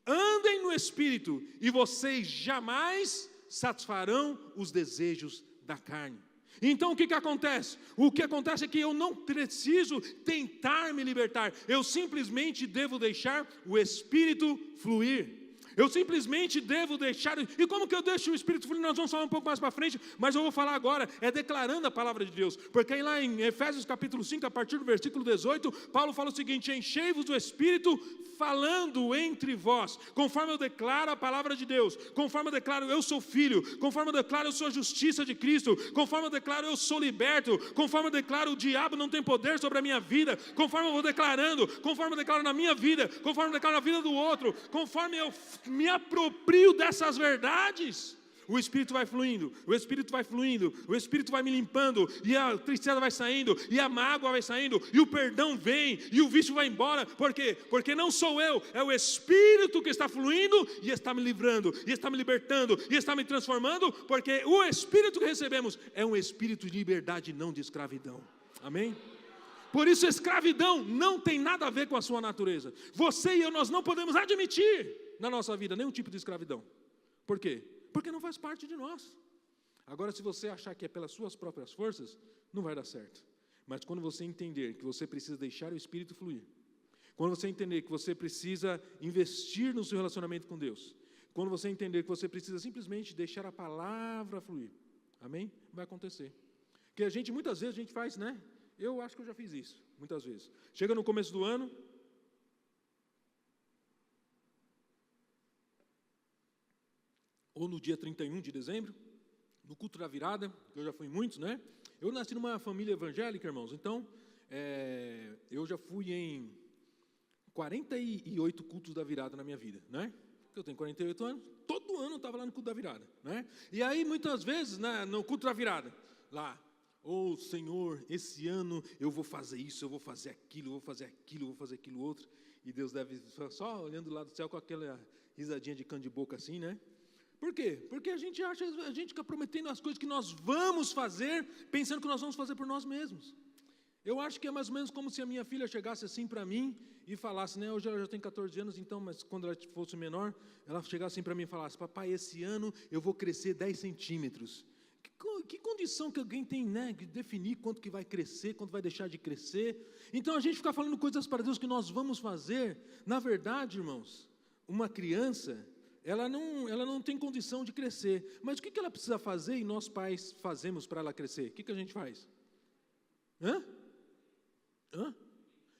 andem no Espírito e vocês jamais satisfarão os desejos da carne. Então o que acontece? O que acontece é que eu não preciso tentar me libertar, eu simplesmente devo deixar o Espírito fluir. Eu simplesmente devo deixar. E como que eu deixo o Espírito fluir? Nós vamos falar um pouco mais para frente, mas eu vou falar agora, é declarando a palavra de Deus. Porque lá em Efésios capítulo 5, a partir do versículo 18, Paulo fala o seguinte: enchei-vos do Espírito, falando entre vós, conforme eu declaro a palavra de Deus, conforme eu declaro eu sou filho, conforme eu declaro eu sou a justiça de Cristo, conforme eu declaro eu sou liberto, conforme eu declaro o diabo não tem poder sobre a minha vida, conforme eu vou declarando, conforme eu declaro na minha vida, conforme eu declaro na vida do outro, conforme eu me aproprio dessas verdades, o Espírito vai fluindo, o Espírito vai fluindo, o Espírito vai me limpando, e a tristeza vai saindo, e a mágoa vai saindo, e o perdão vem, e o vício vai embora. Por quê? Porque não sou eu, é o Espírito que está fluindo, e está me livrando, e está me libertando, e está me transformando, porque o Espírito que recebemos é um Espírito de liberdade, não de escravidão. Amém? Por isso escravidão não tem nada a ver com a sua natureza. Você e eu, nós não podemos admitir na nossa vida nenhum tipo de escravidão. Por quê? Porque não faz parte de nós. Agora, se você achar que é pelas suas próprias forças, não vai dar certo. Mas quando você entender que você precisa deixar o Espírito fluir, quando você entender que você precisa investir no seu relacionamento com Deus, quando você entender que você precisa simplesmente deixar a palavra fluir, amém? Vai acontecer. Porque muitas vezes a gente faz, né? Eu acho que eu já fiz isso, muitas vezes. Chega no começo do ano, ou no dia 31 de dezembro, no culto da virada, que eu já fui em muitos, né? Eu nasci numa família evangélica, irmãos, então, eu já fui em 48 cultos da virada na minha vida, né? Eu tenho 48 anos, todo ano eu estava lá no culto da virada, né? E aí, muitas vezes, né, no culto da virada, lá, Senhor, esse ano eu vou fazer isso, eu vou fazer aquilo, eu vou fazer aquilo, eu vou fazer aquilo outro, e Deus deve só olhando lá do céu com aquela risadinha de canto de boca assim, né? Por quê? Porque a gente fica prometendo as coisas que nós vamos fazer, pensando que nós vamos fazer por nós mesmos. Eu acho que é mais ou menos como se a minha filha chegasse assim para mim e falasse, né? Hoje ela já tem 14 anos, então, mas quando ela fosse menor, ela chegasse assim para mim e falasse: papai, esse ano eu vou crescer 10 centímetros. Que condição que alguém tem, né, de definir quanto que vai crescer, quanto vai deixar de crescer? Então a gente fica falando coisas para Deus que nós vamos fazer. Na verdade, irmãos, uma criança, ela não tem condição de crescer, mas o que ela precisa fazer e nós pais fazemos para ela crescer? O que a gente faz?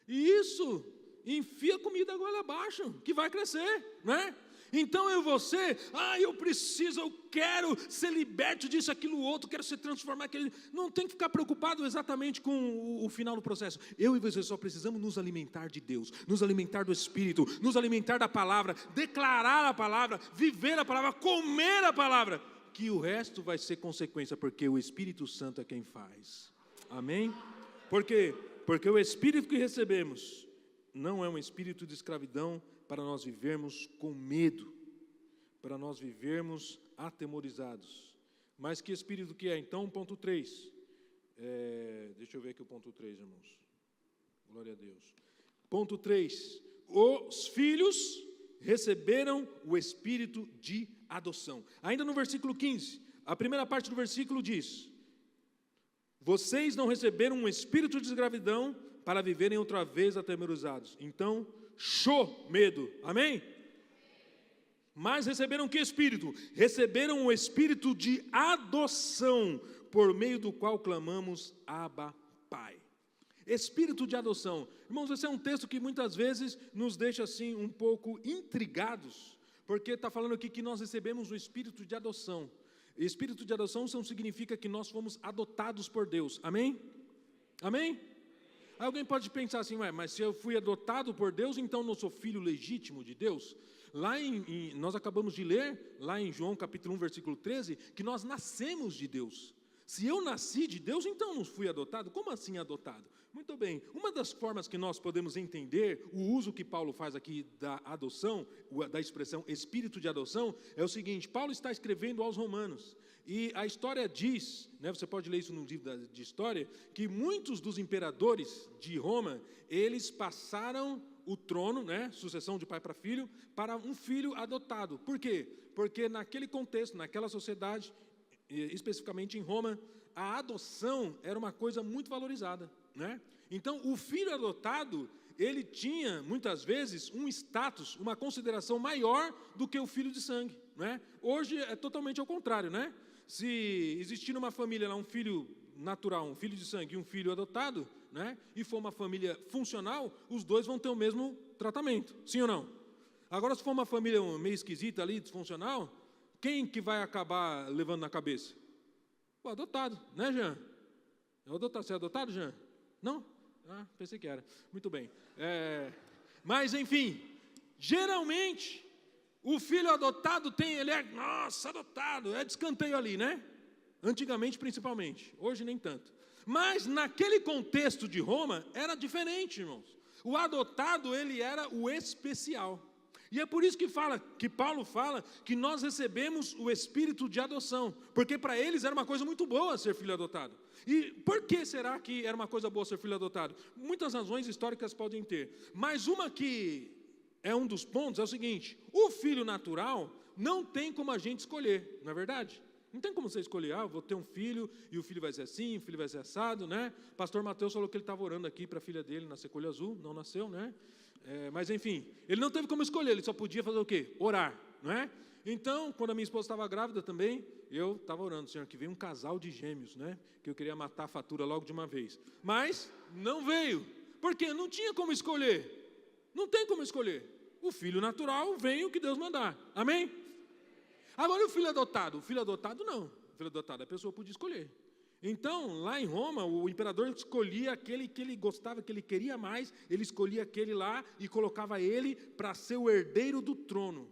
Isso, enfia comida goela abaixo, que vai crescer, né? Então eu e você, eu quero ser liberto disso, aquilo, outro, quero ser transformado, não tem que ficar preocupado exatamente com o final do processo. Eu e você só precisamos nos alimentar de Deus, nos alimentar do Espírito, nos alimentar da palavra, declarar a palavra, viver a palavra, comer a palavra, que o resto vai ser consequência, porque o Espírito Santo é quem faz. Amém? Por quê? Porque o Espírito que recebemos não é um espírito de escravidão, para nós vivermos com medo, para nós vivermos atemorizados. Mas que espírito que é? Então, ponto 3. Deixa eu ver aqui o ponto 3, irmãos. Glória a Deus. Ponto 3. Os filhos receberam o espírito de adoção. Ainda no versículo 15, a primeira parte do versículo diz: vocês não receberam um espírito de escravidão para viverem outra vez atemorizados. Então, medo, amém? Mas receberam que espírito? Receberam o espírito de adoção, por meio do qual clamamos, Abba, Pai. Espírito de adoção. Irmãos, esse é um texto que muitas vezes nos deixa assim um pouco intrigados, porque está falando aqui que nós recebemos o espírito de adoção. Espírito de adoção significa que nós fomos adotados por Deus, amém? Amém? Alguém pode pensar assim, mas se eu fui adotado por Deus, então não sou filho legítimo de Deus? Lá nós acabamos de ler, lá em João capítulo 1, versículo 13, que nós nascemos de Deus. Se eu nasci de Deus, então não fui adotado? Como assim adotado? Muito bem, uma das formas que nós podemos entender o uso que Paulo faz aqui da adoção, da expressão espírito de adoção, é o seguinte: Paulo está escrevendo aos Romanos, e a história diz, você pode ler isso no livro de história, que muitos dos imperadores de Roma, eles passaram o trono, sucessão de pai para filho, para um filho adotado. Por quê? Porque naquele contexto, naquela sociedade, especificamente em Roma, a adoção era uma coisa muito valorizada, Então, o filho adotado, ele tinha, muitas vezes, um status, uma consideração maior do que o filho de sangue, Hoje é totalmente ao contrário, Se existir numa família lá um filho natural, um filho de sangue e um filho adotado, e for uma família funcional, os dois vão ter o mesmo tratamento, sim ou não? Agora, se for uma família meio esquisita ali, disfuncional, quem que vai acabar levando na cabeça? O adotado, Jean? Você é adotado, Jean? Não? Ah, pensei que era. Muito bem. Mas, enfim, geralmente, o filho adotado ele é, adotado, é de escanteio ali, Antigamente, principalmente. Hoje, nem tanto. Mas, naquele contexto de Roma, era diferente, irmãos. O adotado, ele era o especial. E é por isso que Paulo fala que nós recebemos o espírito de adoção, porque para eles era uma coisa muito boa ser filho adotado. E por que será que era uma coisa boa ser filho adotado? Muitas razões históricas podem ter, mas uma que é um dos pontos é o seguinte: o filho natural não tem como a gente escolher, não é verdade? Não tem como você escolher, vou ter um filho, e o filho vai ser assim, o filho vai ser assado, Pastor Mateus falou que ele estava orando aqui para a filha dele nascer com olho azul, não nasceu, mas enfim, ele não teve como escolher, ele só podia fazer o quê? Orar, Então, quando a minha esposa estava grávida também, eu estava orando, Senhor, que veio um casal de gêmeos, que eu queria matar a fatura logo de uma vez, mas não veio, porque não tinha como escolher, não tem como escolher, o filho natural vem o que Deus mandar, amém? Agora o filho adotado não, o filho adotado a pessoa podia escolher. Então, lá em Roma, o imperador escolhia aquele que ele gostava, que ele queria mais, ele escolhia aquele lá e colocava ele para ser o herdeiro do trono.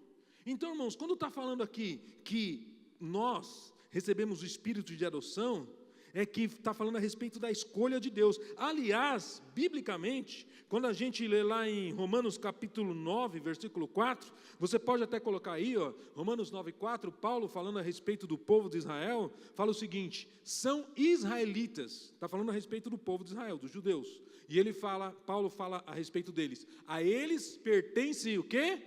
Então, irmãos, quando está falando aqui que nós recebemos o espírito de adoção, é que está falando a respeito da escolha de Deus. Aliás, biblicamente, quando a gente lê lá em Romanos capítulo 9, versículo 4, você pode até colocar aí, Romanos 9, 4, Paulo falando a respeito do povo de Israel, fala o seguinte: são israelitas, está falando a respeito do povo de Israel, dos judeus, e Paulo fala a respeito deles, a eles pertence o quê?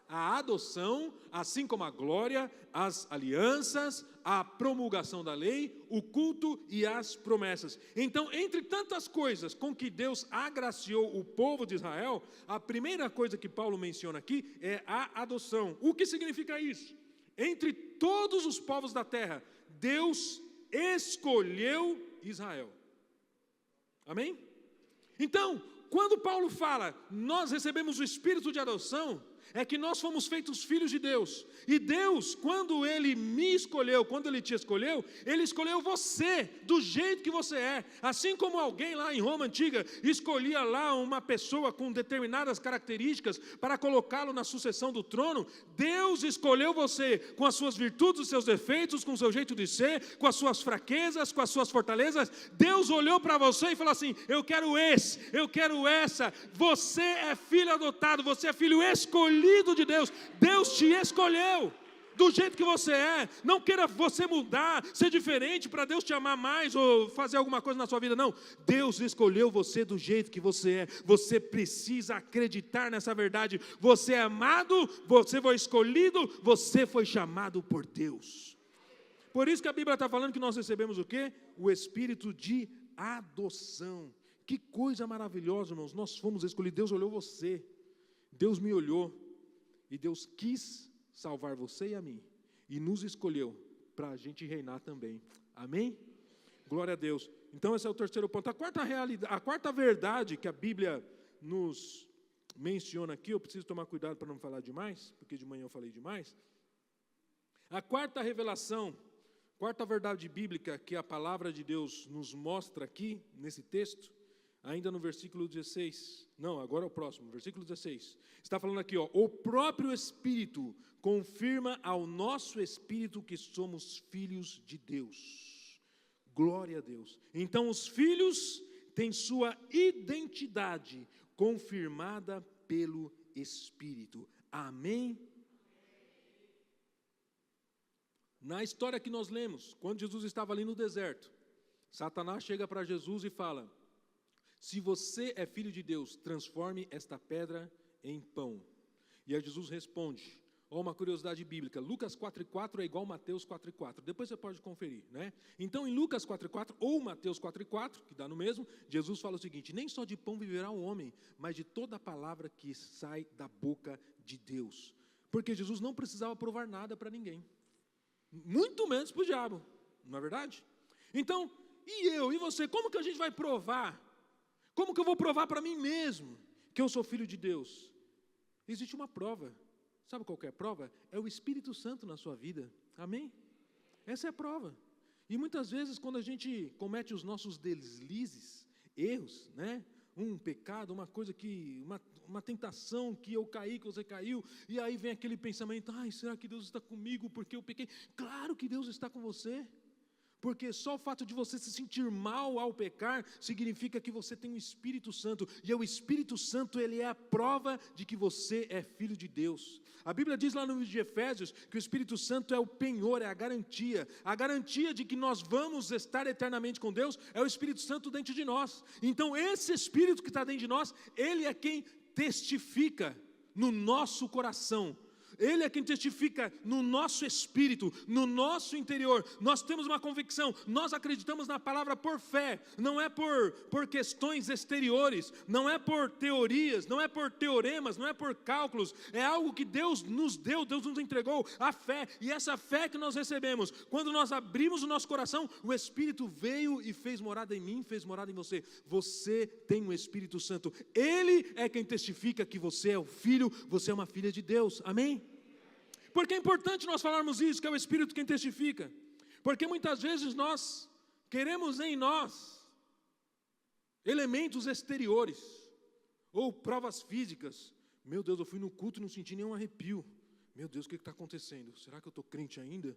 A adoção, assim como a glória, as alianças, a promulgação da lei, o culto e as promessas. Então, entre tantas coisas com que Deus agraciou o povo de Israel, a primeira coisa que Paulo menciona aqui é a adoção. O que significa isso? Entre todos os povos da terra, Deus escolheu Israel. Amém? Então, quando Paulo fala, nós recebemos o espírito de adoção, é que nós fomos feitos filhos de Deus, e Deus, quando Ele me escolheu, quando Ele te escolheu, Ele escolheu você, do jeito que você é, assim como alguém lá em Roma Antiga, escolhia lá uma pessoa com determinadas características, para colocá-lo na sucessão do trono, Deus escolheu você, com as suas virtudes, os seus defeitos, com o seu jeito de ser, com as suas fraquezas, com as suas fortalezas, Deus olhou para você e falou assim, eu quero essa, você é filho adotado, você é filho escolhido de Deus, Deus te escolheu do jeito que você é. Não queira você mudar, ser diferente para Deus te amar mais ou fazer alguma coisa na sua vida, não. Deus escolheu você do jeito que você é. Você precisa acreditar nessa verdade. Você é amado, você foi escolhido, você foi chamado por Deus. Por isso que a Bíblia está falando que nós recebemos o quê? O espírito de adoção. Que coisa maravilhosa, irmãos. Nós fomos escolhidos, Deus olhou você, Deus me olhou, e Deus quis salvar você e a mim, e nos escolheu para a gente reinar também, amém? Glória a Deus. Então esse é o terceiro ponto. A quarta verdade que a Bíblia nos menciona aqui, eu preciso tomar cuidado para não falar demais, porque de manhã eu falei demais. A quarta revelação, quarta verdade bíblica que a palavra de Deus nos mostra aqui, nesse texto, ainda no versículo 16, não, agora é o próximo, versículo 16, está falando aqui, o próprio Espírito confirma ao nosso espírito que somos filhos de Deus. Glória a Deus. Então os filhos têm sua identidade confirmada pelo Espírito. Amém? Na história que nós lemos, quando Jesus estava ali no deserto, Satanás chega para Jesus e fala: se você é filho de Deus, transforme esta pedra em pão. E aí Jesus responde, uma curiosidade bíblica, Lucas 4,4 é igual a Mateus 4,4, depois você pode conferir, né? Então em Lucas 4,4 ou Mateus 4,4, que dá no mesmo, Jesus fala o seguinte: nem só de pão viverá o homem, mas de toda a palavra que sai da boca de Deus. Porque Jesus não precisava provar nada para ninguém, muito menos para o diabo, não é verdade? Então, e eu, e você, como que a gente vai provar? Como que eu vou provar para mim mesmo que eu sou filho de Deus? Existe uma prova. Sabe qual que é a prova? É o Espírito Santo na sua vida. Amém? Essa é a prova. E muitas vezes quando a gente comete os nossos deslizes, erros, né? Um pecado, uma coisa que, uma tentação que eu caí, que você caiu, e aí vem aquele pensamento: ai, será que Deus está comigo porque eu pequei? Claro que Deus está com você. Porque só o fato de você se sentir mal ao pecar significa que você tem o Espírito Santo. E o Espírito Santo, ele é a prova de que você é filho de Deus. A Bíblia diz lá no livro de Efésios que o Espírito Santo é o penhor, é a garantia. A garantia de que nós vamos estar eternamente com Deus é o Espírito Santo dentro de nós. Então esse Espírito que está dentro de nós, ele é quem testifica no nosso coração. Ele é quem testifica no nosso espírito, no nosso interior. Nós temos uma convicção, nós acreditamos na palavra por fé, não é por questões exteriores, não é por teorias, não é por teoremas, não é por cálculos, é algo que Deus nos deu, Deus nos entregou, a fé. E essa fé que nós recebemos, quando nós abrimos o nosso coração, o Espírito veio e fez morada em mim, fez morada em você. Você tem o Espírito Santo, Ele é quem testifica que você é o filho, você é uma filha de Deus. Amém? Porque é importante nós falarmos isso, que é o Espírito quem testifica. Porque muitas vezes nós queremos em nós elementos exteriores, ou provas físicas. Meu Deus, eu fui no culto e não senti nenhum arrepio. Meu Deus, o que está acontecendo? Será que eu estou crente ainda?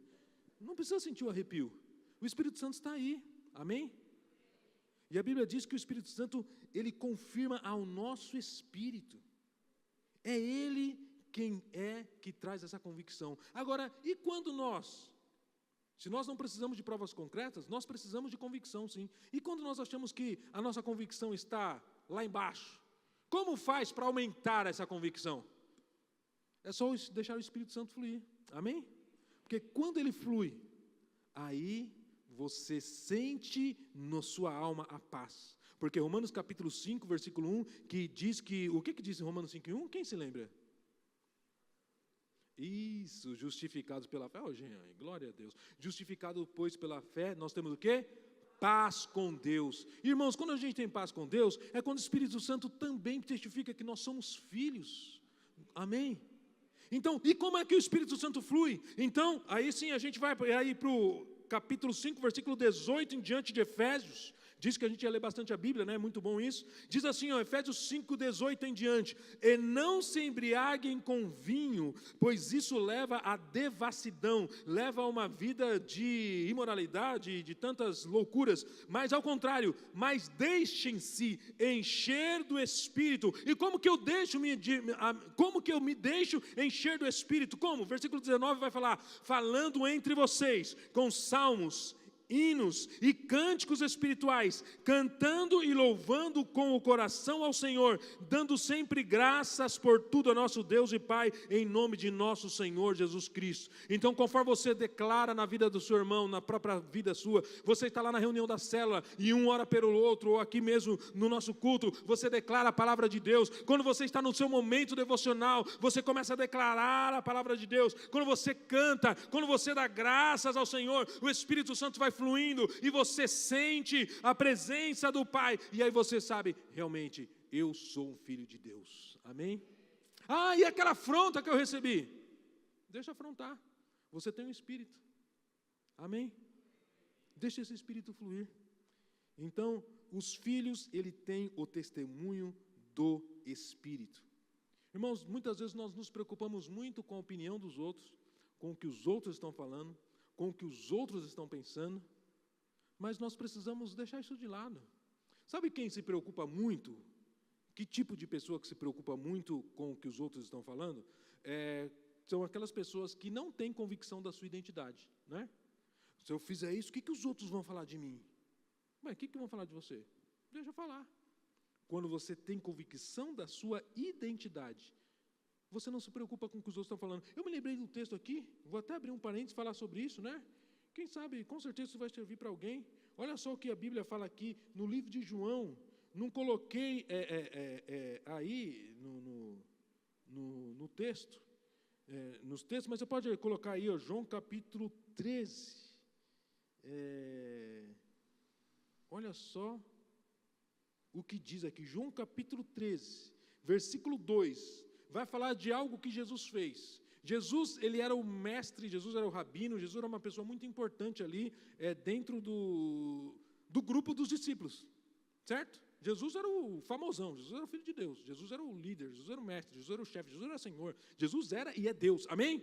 Não precisa sentir o arrepio. O Espírito Santo está aí. Amém? E a Bíblia diz que o Espírito Santo, ele confirma ao nosso espírito. É Ele quem é que traz essa convicção. Agora, e quando nós? Se nós não precisamos de provas concretas, nós precisamos de convicção, sim. E quando nós achamos que a nossa convicção está lá embaixo, como faz para aumentar essa convicção? É só deixar o Espírito Santo fluir. Amém? Porque quando ele flui, aí você sente na sua alma a paz. Porque Romanos capítulo 5, versículo 1, que diz que... O que diz em Romanos 5, 1? Quem se lembra? Isso, justificados pela fé. Jean, glória a Deus. Justificado, pois, pela fé, nós temos o quê? Paz com Deus. Irmãos, quando a gente tem paz com Deus, é quando o Espírito Santo também testifica que nós somos filhos. Amém? Então, e como é que o Espírito Santo flui? Então, aí sim, a gente vai aí para o capítulo 5, versículo 18 em diante de Efésios. Diz que a gente ia ler bastante a Bíblia, né? Muito bom isso. Diz assim, Efésios 5:18 em diante: e não se embriaguem com vinho, pois isso leva à devassidão, leva a uma vida de imoralidade, de tantas loucuras, mas ao contrário, mas deixem-se encher do Espírito. E como que eu me deixo encher do Espírito? Como? Versículo 19 vai falar: falando entre vocês com salmos, hinos e cânticos espirituais, cantando e louvando com o coração ao Senhor, dando sempre graças por tudo a nosso Deus e Pai, em nome de nosso Senhor Jesus Cristo. Então, conforme você declara na vida do seu irmão, na própria vida sua, você está lá na reunião da célula, e um ora pelo outro, ou aqui mesmo no nosso culto, você declara a palavra de Deus. Quando você está no seu momento devocional, você começa a declarar a palavra de Deus. Quando você canta, quando você dá graças ao Senhor, o Espírito Santo vai fluindo, e você sente a presença do Pai, e aí você sabe, realmente, eu sou um filho de Deus. Amém? E aquela afronta que eu recebi? Deixa afrontar, você tem um Espírito. Amém? Deixa esse Espírito fluir. Então, os filhos, ele tem o testemunho do Espírito. Irmãos, muitas vezes nós nos preocupamos muito com a opinião dos outros, com o que os outros estão falando, com o que os outros estão pensando, mas nós precisamos deixar isso de lado. Sabe quem se preocupa muito? Que tipo de pessoa que se preocupa muito com o que os outros estão falando? São aquelas pessoas que não têm convicção da sua identidade, né? Se eu fizer isso, o que os outros vão falar de mim? Mas o que vão falar de você? Deixa eu falar. Quando você tem convicção da sua identidade, você não se preocupa com o que os outros estão falando. Eu me lembrei do texto aqui, vou até abrir um parênteses e falar sobre isso, né? Quem sabe, com certeza isso vai servir para alguém. Olha só o que a Bíblia fala aqui, no livro de João. Não coloquei aí no texto, nos textos, mas você pode colocar aí, ó, João capítulo 13. Olha só o que diz aqui, João capítulo 13, versículo 2, vai falar de algo que Jesus fez. Jesus, ele era o mestre, Jesus era o rabino, Jesus era uma pessoa muito importante ali, dentro do grupo dos discípulos, certo? Jesus era o famosão, Jesus era o Filho de Deus, Jesus era o líder, Jesus era o mestre, Jesus era o chefe, Jesus era o Senhor, Jesus era e é Deus, amém?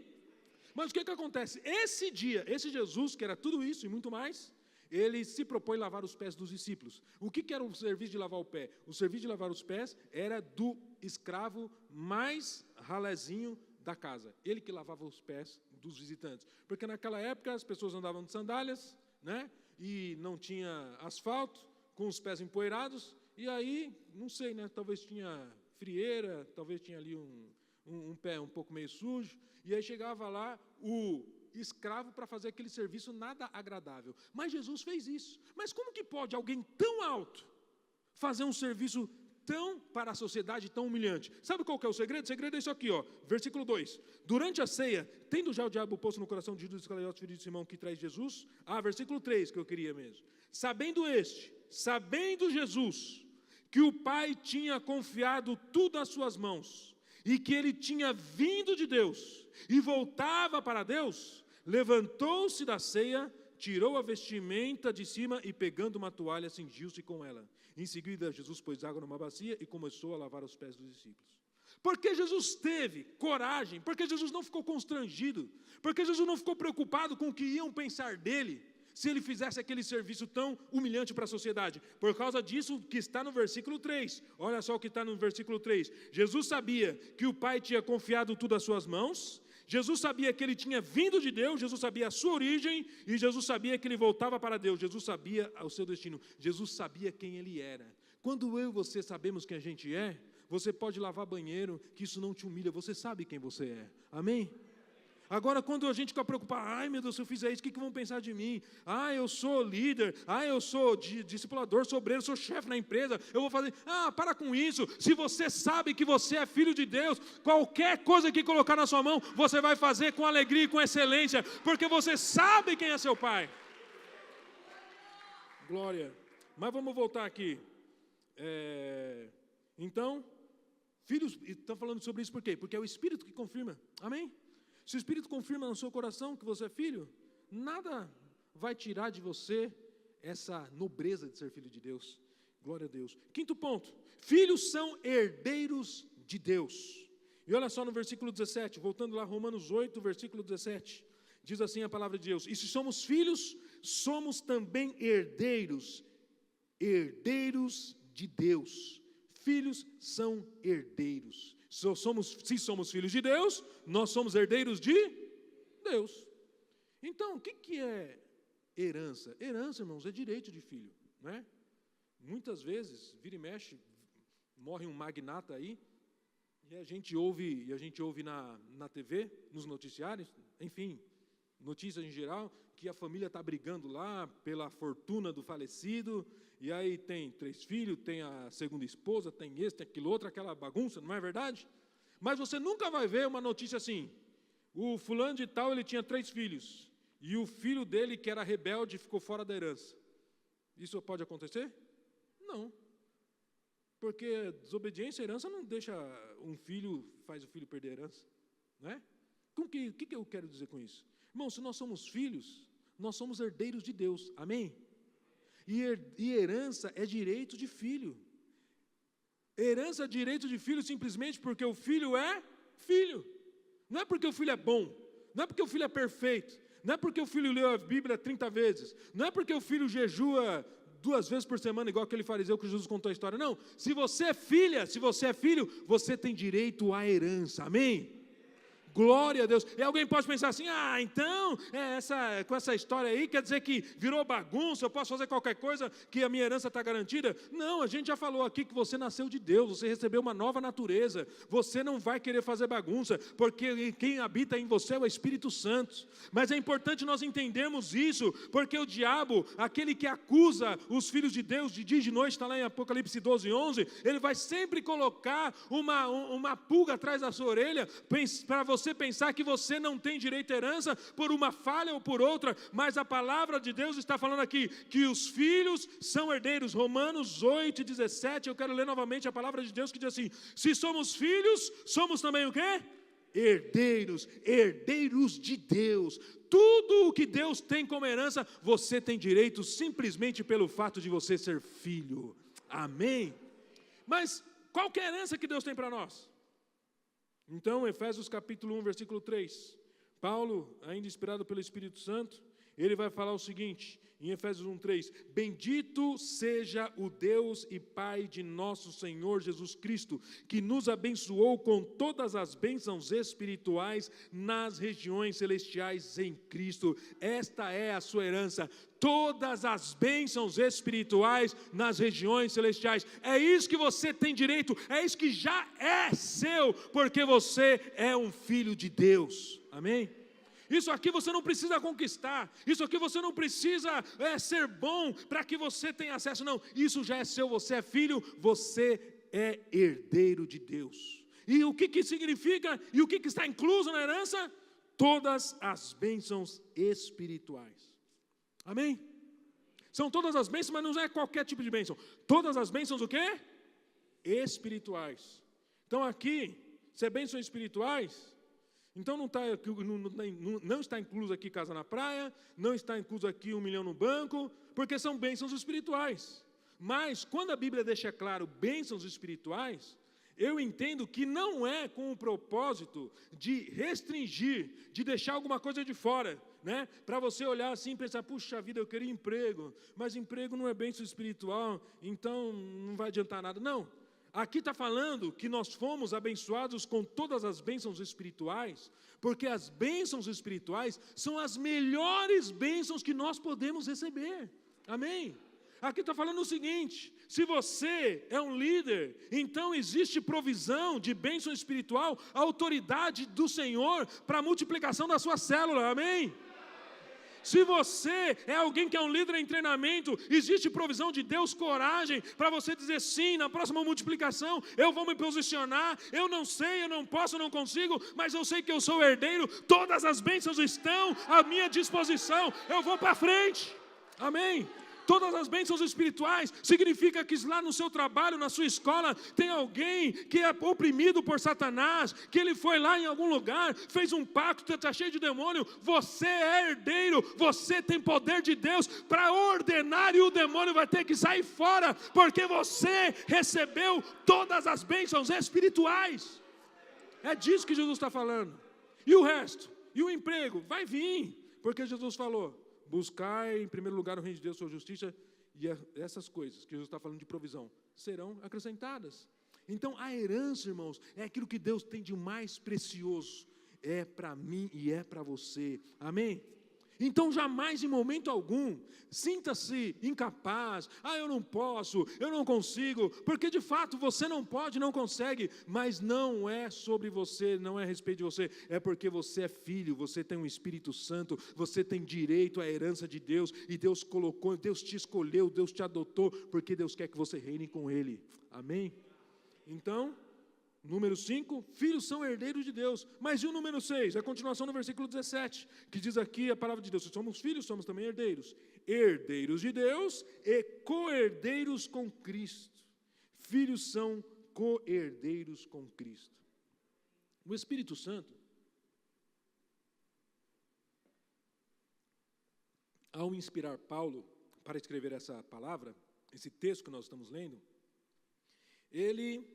Mas o que acontece? Esse dia, esse Jesus, que era tudo isso e muito mais, ele se propõe lavar os pés dos discípulos. O que era o serviço de lavar o pé? O serviço de lavar os pés era do escravo mais ralezinho da casa. Ele que lavava os pés dos visitantes. Porque naquela época as pessoas andavam de sandálias, né? E não tinha asfalto, com os pés empoeirados. E aí, não sei, né? Talvez tinha frieira, talvez tinha ali um pé um pouco meio sujo. E aí chegava lá o escravo para fazer aquele serviço nada agradável. Mas Jesus fez isso. Mas como que pode alguém tão alto fazer um serviço tão para a sociedade, tão humilhante? Sabe qual que é o segredo? O segredo é isso aqui, ó, versículo 2. Durante a ceia, tendo já o diabo posto no coração de Judas Iscariotes, filho de Simão, que traz Jesus. Versículo 3, que eu queria mesmo. Sabendo Jesus, que o Pai tinha confiado tudo às suas mãos, e que ele tinha vindo de Deus, e voltava para Deus, levantou-se da ceia, tirou a vestimenta de cima e, pegando uma toalha, cingiu-se com ela. Em seguida, Jesus pôs água numa bacia e começou a lavar os pés dos discípulos. Porque Jesus teve coragem, porque Jesus não ficou constrangido, porque Jesus não ficou preocupado com o que iam pensar dele, se ele fizesse aquele serviço tão humilhante para a sociedade. Por causa disso que está no versículo 3. Olha só o que está no versículo 3. Jesus sabia que o Pai tinha confiado tudo às suas mãos. Jesus sabia que ele tinha vindo de Deus, Jesus sabia a sua origem, e Jesus sabia que ele voltava para Deus, Jesus sabia o seu destino, Jesus sabia quem ele era. Quando eu e você sabemos quem a gente é, você pode lavar banheiro, que isso não te humilha, você sabe quem você é, amém? Agora, quando a gente fica preocupado, ai meu Deus, se eu fizer isso, o que vão pensar de mim? Eu sou líder, eu sou discipulador, sou obreiro, sou chefe na empresa, eu vou fazer, para com isso. Se você sabe que você é filho de Deus, qualquer coisa que colocar na sua mão, você vai fazer com alegria e com excelência, porque você sabe quem é seu Pai. Glória. Mas vamos voltar aqui. Então, filhos, estão falando sobre isso por quê? Porque é o Espírito que confirma, amém? Se o Espírito confirma no seu coração que você é filho, nada vai tirar de você essa nobreza de ser filho de Deus. Glória a Deus. Quinto ponto, filhos são herdeiros de Deus. E olha só no versículo 17, voltando lá, Romanos 8, versículo 17, diz assim a palavra de Deus: e se somos filhos, somos também herdeiros de Deus. Filhos são herdeiros. Se somos filhos de Deus, nós somos herdeiros de Deus. Então, o que é herança? Herança, irmãos, é direito de filho, né? Muitas vezes, vira e mexe, morre um magnata aí, e a gente ouve na TV, nos noticiários, enfim, notícias em geral, que a família está brigando lá pela fortuna do falecido, e aí tem 3 filhos, tem a segunda esposa, tem esse, tem aquilo outro, aquela bagunça, não é verdade? Mas você nunca vai ver uma notícia assim, o fulano de tal, ele tinha 3 filhos, e o filho dele, que era rebelde, ficou fora da herança. Isso pode acontecer? Não. Porque desobediência à herança não deixa faz o filho perder a herança, não é? O que eu quero dizer com isso? Irmão, se nós somos filhos, nós somos herdeiros de Deus, amém? E herança é direito de filho. Herança é direito de filho simplesmente porque o filho é filho. Não é porque o filho é bom, não é porque o filho é perfeito, Não é porque o filho leu a Bíblia 30 vezes. Não é porque o filho jejua 2 vezes por semana, igual aquele fariseu que Jesus contou a história. Não, se você é filha, se você é filho, você tem direito à herança, amém? Glória a Deus. E alguém pode pensar assim, então, com essa história aí, quer dizer que virou bagunça, eu posso fazer qualquer coisa, que a minha herança está garantida? Não, a gente já falou aqui que você nasceu de Deus, você recebeu uma nova natureza, você não vai querer fazer bagunça, porque quem habita em você é o Espírito Santo. Mas é importante nós entendermos isso, porque o diabo, aquele que acusa os filhos de Deus de dia e de noite, está lá em Apocalipse 12:11, ele vai sempre colocar uma pulga atrás da sua orelha, para você pensar que você não tem direito à herança por uma falha ou por outra, mas a palavra de Deus está falando aqui que os filhos são herdeiros. Romanos 8:17, eu quero ler novamente a palavra de Deus que diz assim: se somos filhos, somos também o quê? Herdeiros, herdeiros de Deus. Tudo o que Deus tem como herança, você tem direito simplesmente pelo fato de você ser filho. Amém? Mas qual que é a herança que Deus tem para nós? Então, Efésios capítulo 1, versículo 3, Paulo, ainda inspirado pelo Espírito Santo, ele vai falar o seguinte, em Efésios 1, 3, bendito seja o Deus e Pai de nosso Senhor Jesus Cristo, que nos abençoou com todas as bênçãos espirituais nas regiões celestiais em Cristo. Esta é a sua herança, todas as bênçãos espirituais nas regiões celestiais. É isso que você tem direito, é isso que já é seu, porque você é um filho de Deus. Amém? Isso aqui você não precisa conquistar, isso aqui você não precisa ser bom para que você tenha acesso, não, isso já é seu, você é filho, você é herdeiro de Deus. E o que significa, e o que está incluso na herança? Todas as bênçãos espirituais, amém? São todas as bênçãos, mas não é qualquer tipo de bênção, todas as bênçãos o quê? Espirituais. Então aqui, se é bênçãos espirituais, então não está incluso aqui casa na praia, não está incluso aqui 1 milhão no banco, porque são bênçãos espirituais. Mas quando a Bíblia deixa claro bênçãos espirituais, eu entendo que não é com o propósito de restringir, de deixar alguma coisa de fora, né? Para você olhar assim e pensar, puxa vida, eu queria emprego, mas emprego não é bênção espiritual, então não vai adiantar nada. Não. Aqui está falando que nós fomos abençoados com todas as bênçãos espirituais, porque as bênçãos espirituais são as melhores bênçãos que nós podemos receber. Amém? Aqui está falando o seguinte, se você é um líder, então existe provisão de bênção espiritual, a autoridade do Senhor para a multiplicação da sua célula. Amém? Se você é alguém que é um líder em treinamento, existe provisão de Deus, coragem, para você dizer sim, na próxima multiplicação, eu vou me posicionar, eu não sei, eu não posso, eu não consigo, mas eu sei que eu sou herdeiro, todas as bênçãos estão à minha disposição, eu vou para frente, amém? Todas as bênçãos espirituais, significa que lá no seu trabalho, na sua escola, tem alguém que é oprimido por Satanás, que ele foi lá em algum lugar, fez um pacto, está cheio de demônio, você é herdeiro, você tem poder de Deus para ordenar e o demônio vai ter que sair fora, porque você recebeu todas as bênçãos espirituais. É disso que Jesus está falando. E o resto? E o emprego? Vai vir, porque Jesus falou, buscar em primeiro lugar o reino de Deus, sua justiça, e essas coisas que Jesus está falando de provisão, serão acrescentadas. Então a herança, irmãos, é aquilo que Deus tem de mais precioso, é para mim e é para você, amém? Então jamais em momento algum, sinta-se incapaz, eu não posso, eu não consigo, porque de fato você não pode, não consegue, mas não é sobre você, não é a respeito de você, é porque você é filho, você tem um Espírito Santo, você tem direito à herança de Deus, e Deus colocou, Deus te escolheu, Deus te adotou, porque Deus quer que você reine com Ele, amém? Então, número 5, filhos são herdeiros de Deus. Mas e o número 6? A continuação no versículo 17, que diz aqui a palavra de Deus, se somos filhos, somos também herdeiros. Herdeiros de Deus e co-herdeiros com Cristo. Filhos são co-herdeiros com Cristo. O Espírito Santo, ao inspirar Paulo para escrever essa palavra, esse texto que nós estamos lendo, ele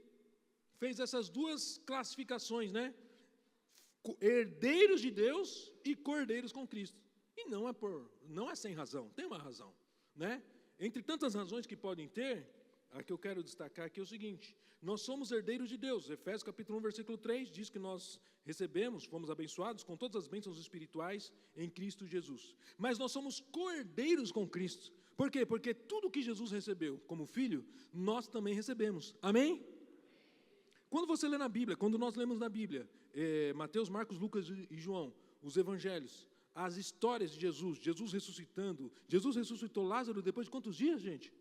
fez essas duas classificações, né? Herdeiros de Deus e co-herdeiros com Cristo. E não é sem razão, tem uma razão, né? Entre tantas razões que podem ter, a que eu quero destacar aqui é o seguinte: nós somos herdeiros de Deus. Efésios capítulo 1, versículo 3 diz que nós recebemos, fomos abençoados com todas as bênçãos espirituais em Cristo Jesus. Mas nós somos co-herdeiros com Cristo. Por quê? Porque tudo que Jesus recebeu como filho, nós também recebemos. Amém? Quando você lê na Bíblia, quando nós lemos na Bíblia, Mateus, Marcos, Lucas e João, os evangelhos, as histórias de Jesus ressuscitando. Jesus ressuscitou Lázaro depois de quantos dias, gente?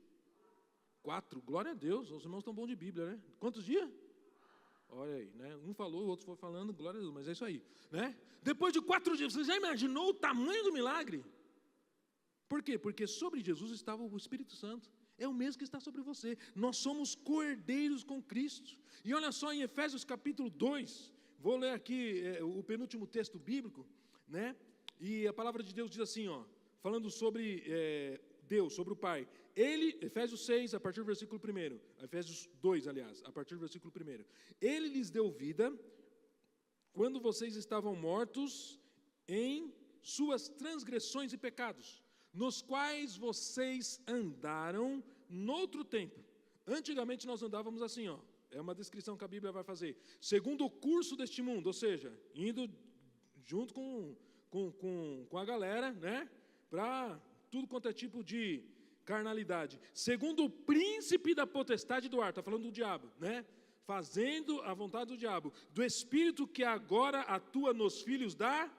4, glória a Deus, os irmãos estão bons de Bíblia, né? Quantos dias? Olha aí, né? Um falou, o outro foi falando, glória a Deus, mas é isso aí, né? Depois de 4 dias, você já imaginou o tamanho do milagre? Por quê? Porque sobre Jesus estava o Espírito Santo, é o mesmo que está sobre você. Nós somos co-herdeiros com Cristo. E olha só, em Efésios capítulo 2, vou ler aqui o penúltimo texto bíblico, né? E a palavra de Deus diz assim, ó, falando sobre Deus, sobre o Pai. Ele, Efésios 6, a partir do versículo 1, Efésios 2, aliás, a partir do versículo 1. Ele lhes deu vida quando vocês estavam mortos em suas transgressões e pecados, nos quais vocês andaram noutro tempo. Antigamente nós andávamos assim, ó, é uma descrição que a Bíblia vai fazer, segundo o curso deste mundo, ou seja, indo junto com a galera, né, para tudo quanto é tipo de carnalidade, segundo o príncipe da potestade do ar, está falando do diabo, né, fazendo a vontade do diabo, do espírito que agora atua nos filhos da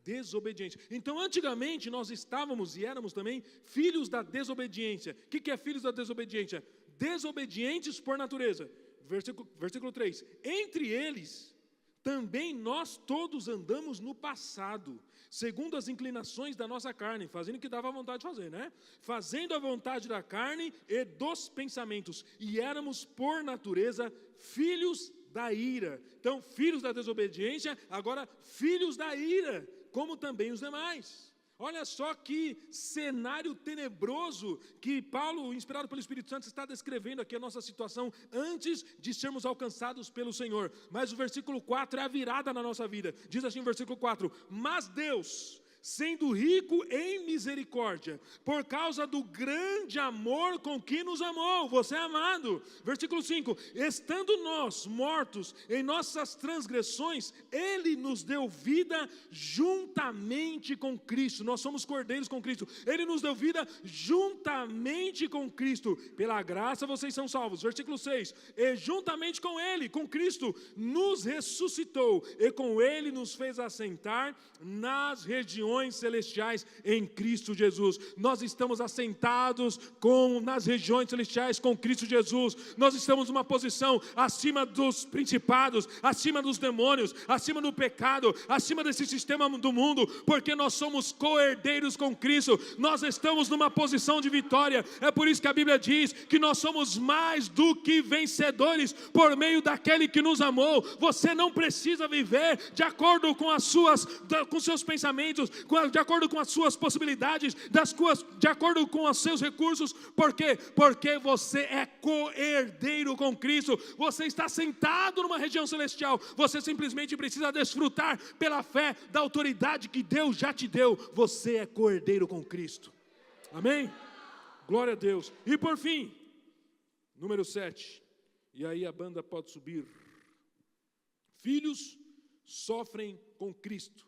desobediência. Então, antigamente, nós estávamos e éramos também filhos da desobediência. O que é filhos da desobediência? Desobedientes por natureza. Versículo 3. Entre eles, também nós todos andamos no passado, segundo as inclinações da nossa carne, fazendo o que dava vontade de fazer, né? Fazendo a vontade da carne e dos pensamentos. E éramos, por natureza, filhos da ira. Então, filhos da desobediência, agora filhos da ira, como também os demais. Olha só que cenário tenebroso que Paulo, inspirado pelo Espírito Santo, está descrevendo aqui a nossa situação antes de sermos alcançados pelo Senhor. Mas o versículo 4 é a virada na nossa vida. Diz assim o versículo 4: mas Deus, sendo rico em misericórdia, por causa do grande amor com que nos amou, você é amado. Versículo 5, estando nós mortos em nossas transgressões, Ele nos deu vida juntamente com Cristo. Nós somos cordeiros com Cristo. Ele nos deu vida juntamente com Cristo. Pela graça vocês são salvos. Versículo 6, e juntamente com Ele, com Cristo, nos ressuscitou, e com Ele nos fez assentar nas regiões celestiais em Cristo Jesus. Nós estamos assentados nas regiões celestiais com Cristo Jesus. Nós estamos numa posição acima dos principados, acima dos demônios, acima do pecado, acima desse sistema do mundo, porque nós somos co-herdeiros com Cristo. Nós estamos numa posição de vitória. É por isso que a Bíblia diz que nós somos mais do que vencedores por meio daquele que nos amou. Você não precisa viver de acordo com com seus pensamentos, de acordo com as suas possibilidades, de acordo com os seus recursos. Por quê? Porque você é co-herdeiro com Cristo. Você está sentado numa região celestial. Você simplesmente precisa desfrutar pela fé da autoridade que Deus já te deu. Você é co-herdeiro com Cristo. Amém? Glória a Deus. E por fim, número 7. E aí a banda pode subir. Filhos sofrem com Cristo.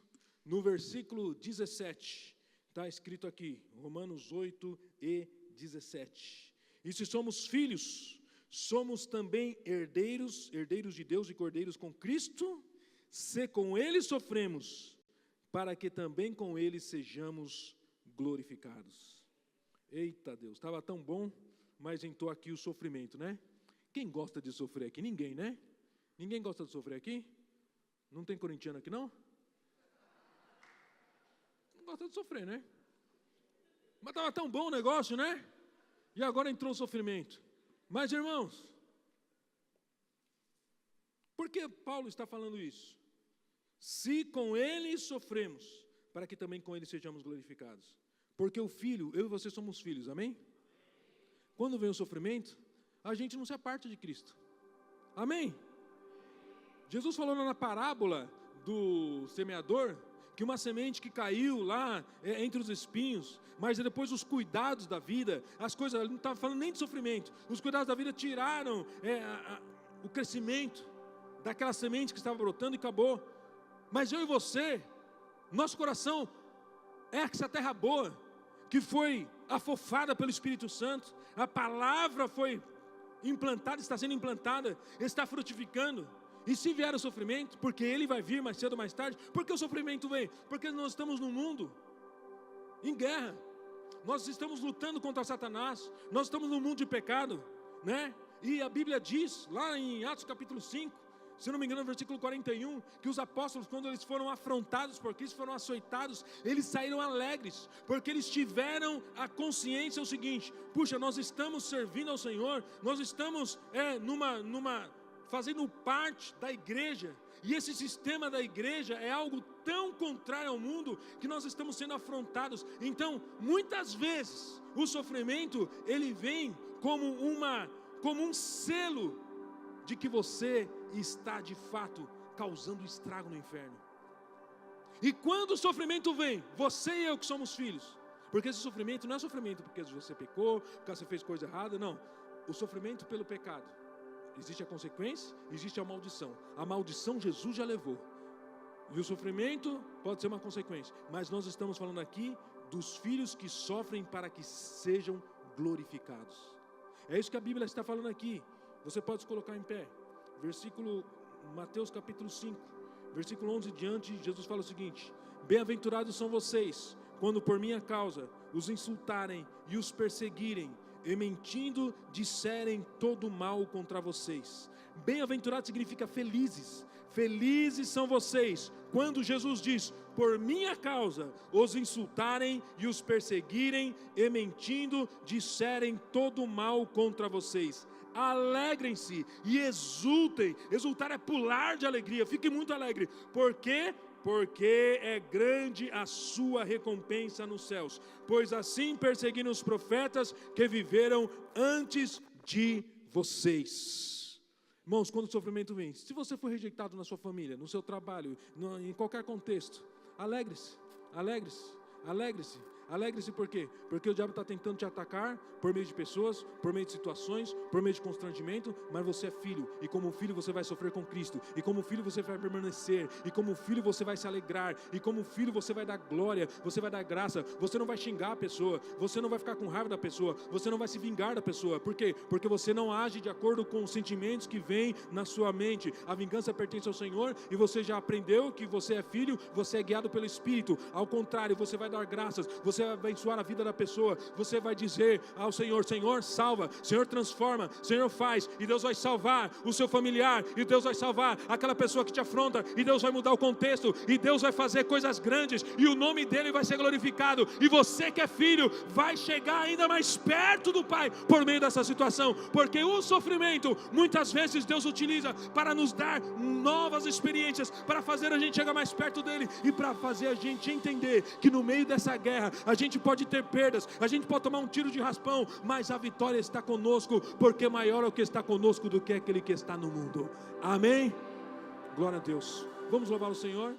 No versículo 17, está escrito aqui, Romanos 8 e 17. E se somos filhos, somos também herdeiros de Deus e cordeiros com Cristo, se com Ele sofremos, para que também com Ele sejamos glorificados. Eita Deus, estava tão bom, mas entrou aqui o sofrimento, né? Quem gosta de sofrer aqui? Ninguém, né? Ninguém gosta de sofrer aqui? Não tem corintiano aqui não? Gosta de sofrer, né? Mas estava tão bom o negócio, né? E agora entrou o sofrimento. Mas, irmãos, por que Paulo está falando isso? Se com Ele sofremos, para que também com Ele sejamos glorificados. Porque o filho, eu e você somos filhos, amém? Quando vem o sofrimento, a gente não se aparta de Cristo. Amém? Jesus falou na parábola do semeador, que uma semente que caiu lá entre os espinhos, mas depois os cuidados da vida, as coisas, ele não estava falando nem de sofrimento, os cuidados da vida tiraram o crescimento daquela semente que estava brotando e acabou. Mas eu e você, nosso coração é essa terra boa, que foi afofada pelo Espírito Santo, a palavra foi implantada, está sendo implantada, está frutificando. E se vier o sofrimento, porque ele vai vir mais cedo ou mais tarde, porque o sofrimento vem? Porque nós estamos num mundo em guerra, nós estamos lutando contra Satanás, nós estamos num mundo de pecado, né? E a Bíblia diz, lá em Atos capítulo 5, se não me engano, no versículo 41, que os apóstolos, quando eles foram afrontados por Cristo, foram açoitados, eles saíram alegres, porque eles tiveram a consciência o seguinte: puxa, nós estamos servindo ao Senhor, nós estamos fazendo parte da igreja, e esse sistema da igreja é algo tão contrário ao mundo, que nós estamos sendo afrontados. Então, muitas vezes, o sofrimento, ele vem como um selo, de que você está de fato causando estrago no inferno. E quando o sofrimento vem, você e eu que somos filhos, porque esse sofrimento não é sofrimento porque você pecou, porque você fez coisa errada, não. O sofrimento pelo pecado, existe a consequência, existe a maldição. A maldição Jesus já levou, e o sofrimento pode ser uma consequência, mas nós estamos falando aqui dos filhos que sofrem para que sejam glorificados. É isso que a Bíblia está falando aqui. Você pode se colocar em pé. Mateus capítulo 5, versículo 11 em diante, Jesus fala o seguinte: bem-aventurados são vocês, quando por minha causa os insultarem e os perseguirem, e mentindo disserem todo mal contra vocês. Bem-aventurado significa felizes. Felizes são vocês, quando Jesus diz: por minha causa os insultarem e os perseguirem, e mentindo disserem todo mal contra vocês. Alegrem-se e exultem. Exultar é pular de alegria. Fique muito alegre. Por quê? Porque é grande a sua recompensa nos céus. Pois assim perseguiram os profetas que viveram antes de vocês. Irmãos, quando o sofrimento vem, se você for rejeitado na sua família, no seu trabalho, em qualquer contexto, alegre-se, alegre-se, alegre-se. Alegre-se por quê? Porque o diabo está tentando te atacar por meio de pessoas, por meio de situações, por meio de constrangimento, mas você é filho, e como filho você vai sofrer com Cristo, e como filho você vai permanecer, e como filho você vai se alegrar, e como filho você vai dar glória, você vai dar graça, você não vai xingar a pessoa, você não vai ficar com raiva da pessoa, você não vai se vingar da pessoa. Por quê? Porque você não age de acordo com os sentimentos que vêm na sua mente. A vingança pertence ao Senhor, e você já aprendeu que você é filho, você é guiado pelo Espírito. Ao contrário, você vai dar graças, você vai abençoar a vida da pessoa, você vai dizer ao Senhor: Senhor, salva, Senhor, transforma, Senhor, faz, e Deus vai salvar o seu familiar, e Deus vai salvar aquela pessoa que te afronta, e Deus vai mudar o contexto, e Deus vai fazer coisas grandes, e o nome dele vai ser glorificado, e você que é filho, vai chegar ainda mais perto do Pai, por meio dessa situação, porque o sofrimento, muitas vezes Deus utiliza para nos dar novas experiências, para fazer a gente chegar mais perto dele, e para fazer a gente entender que no meio dessa guerra, a gente pode ter perdas, a gente pode tomar um tiro de raspão, mas a vitória está conosco, porque maior é o que está conosco do que aquele que está no mundo. Amém? Glória a Deus. Vamos louvar o Senhor.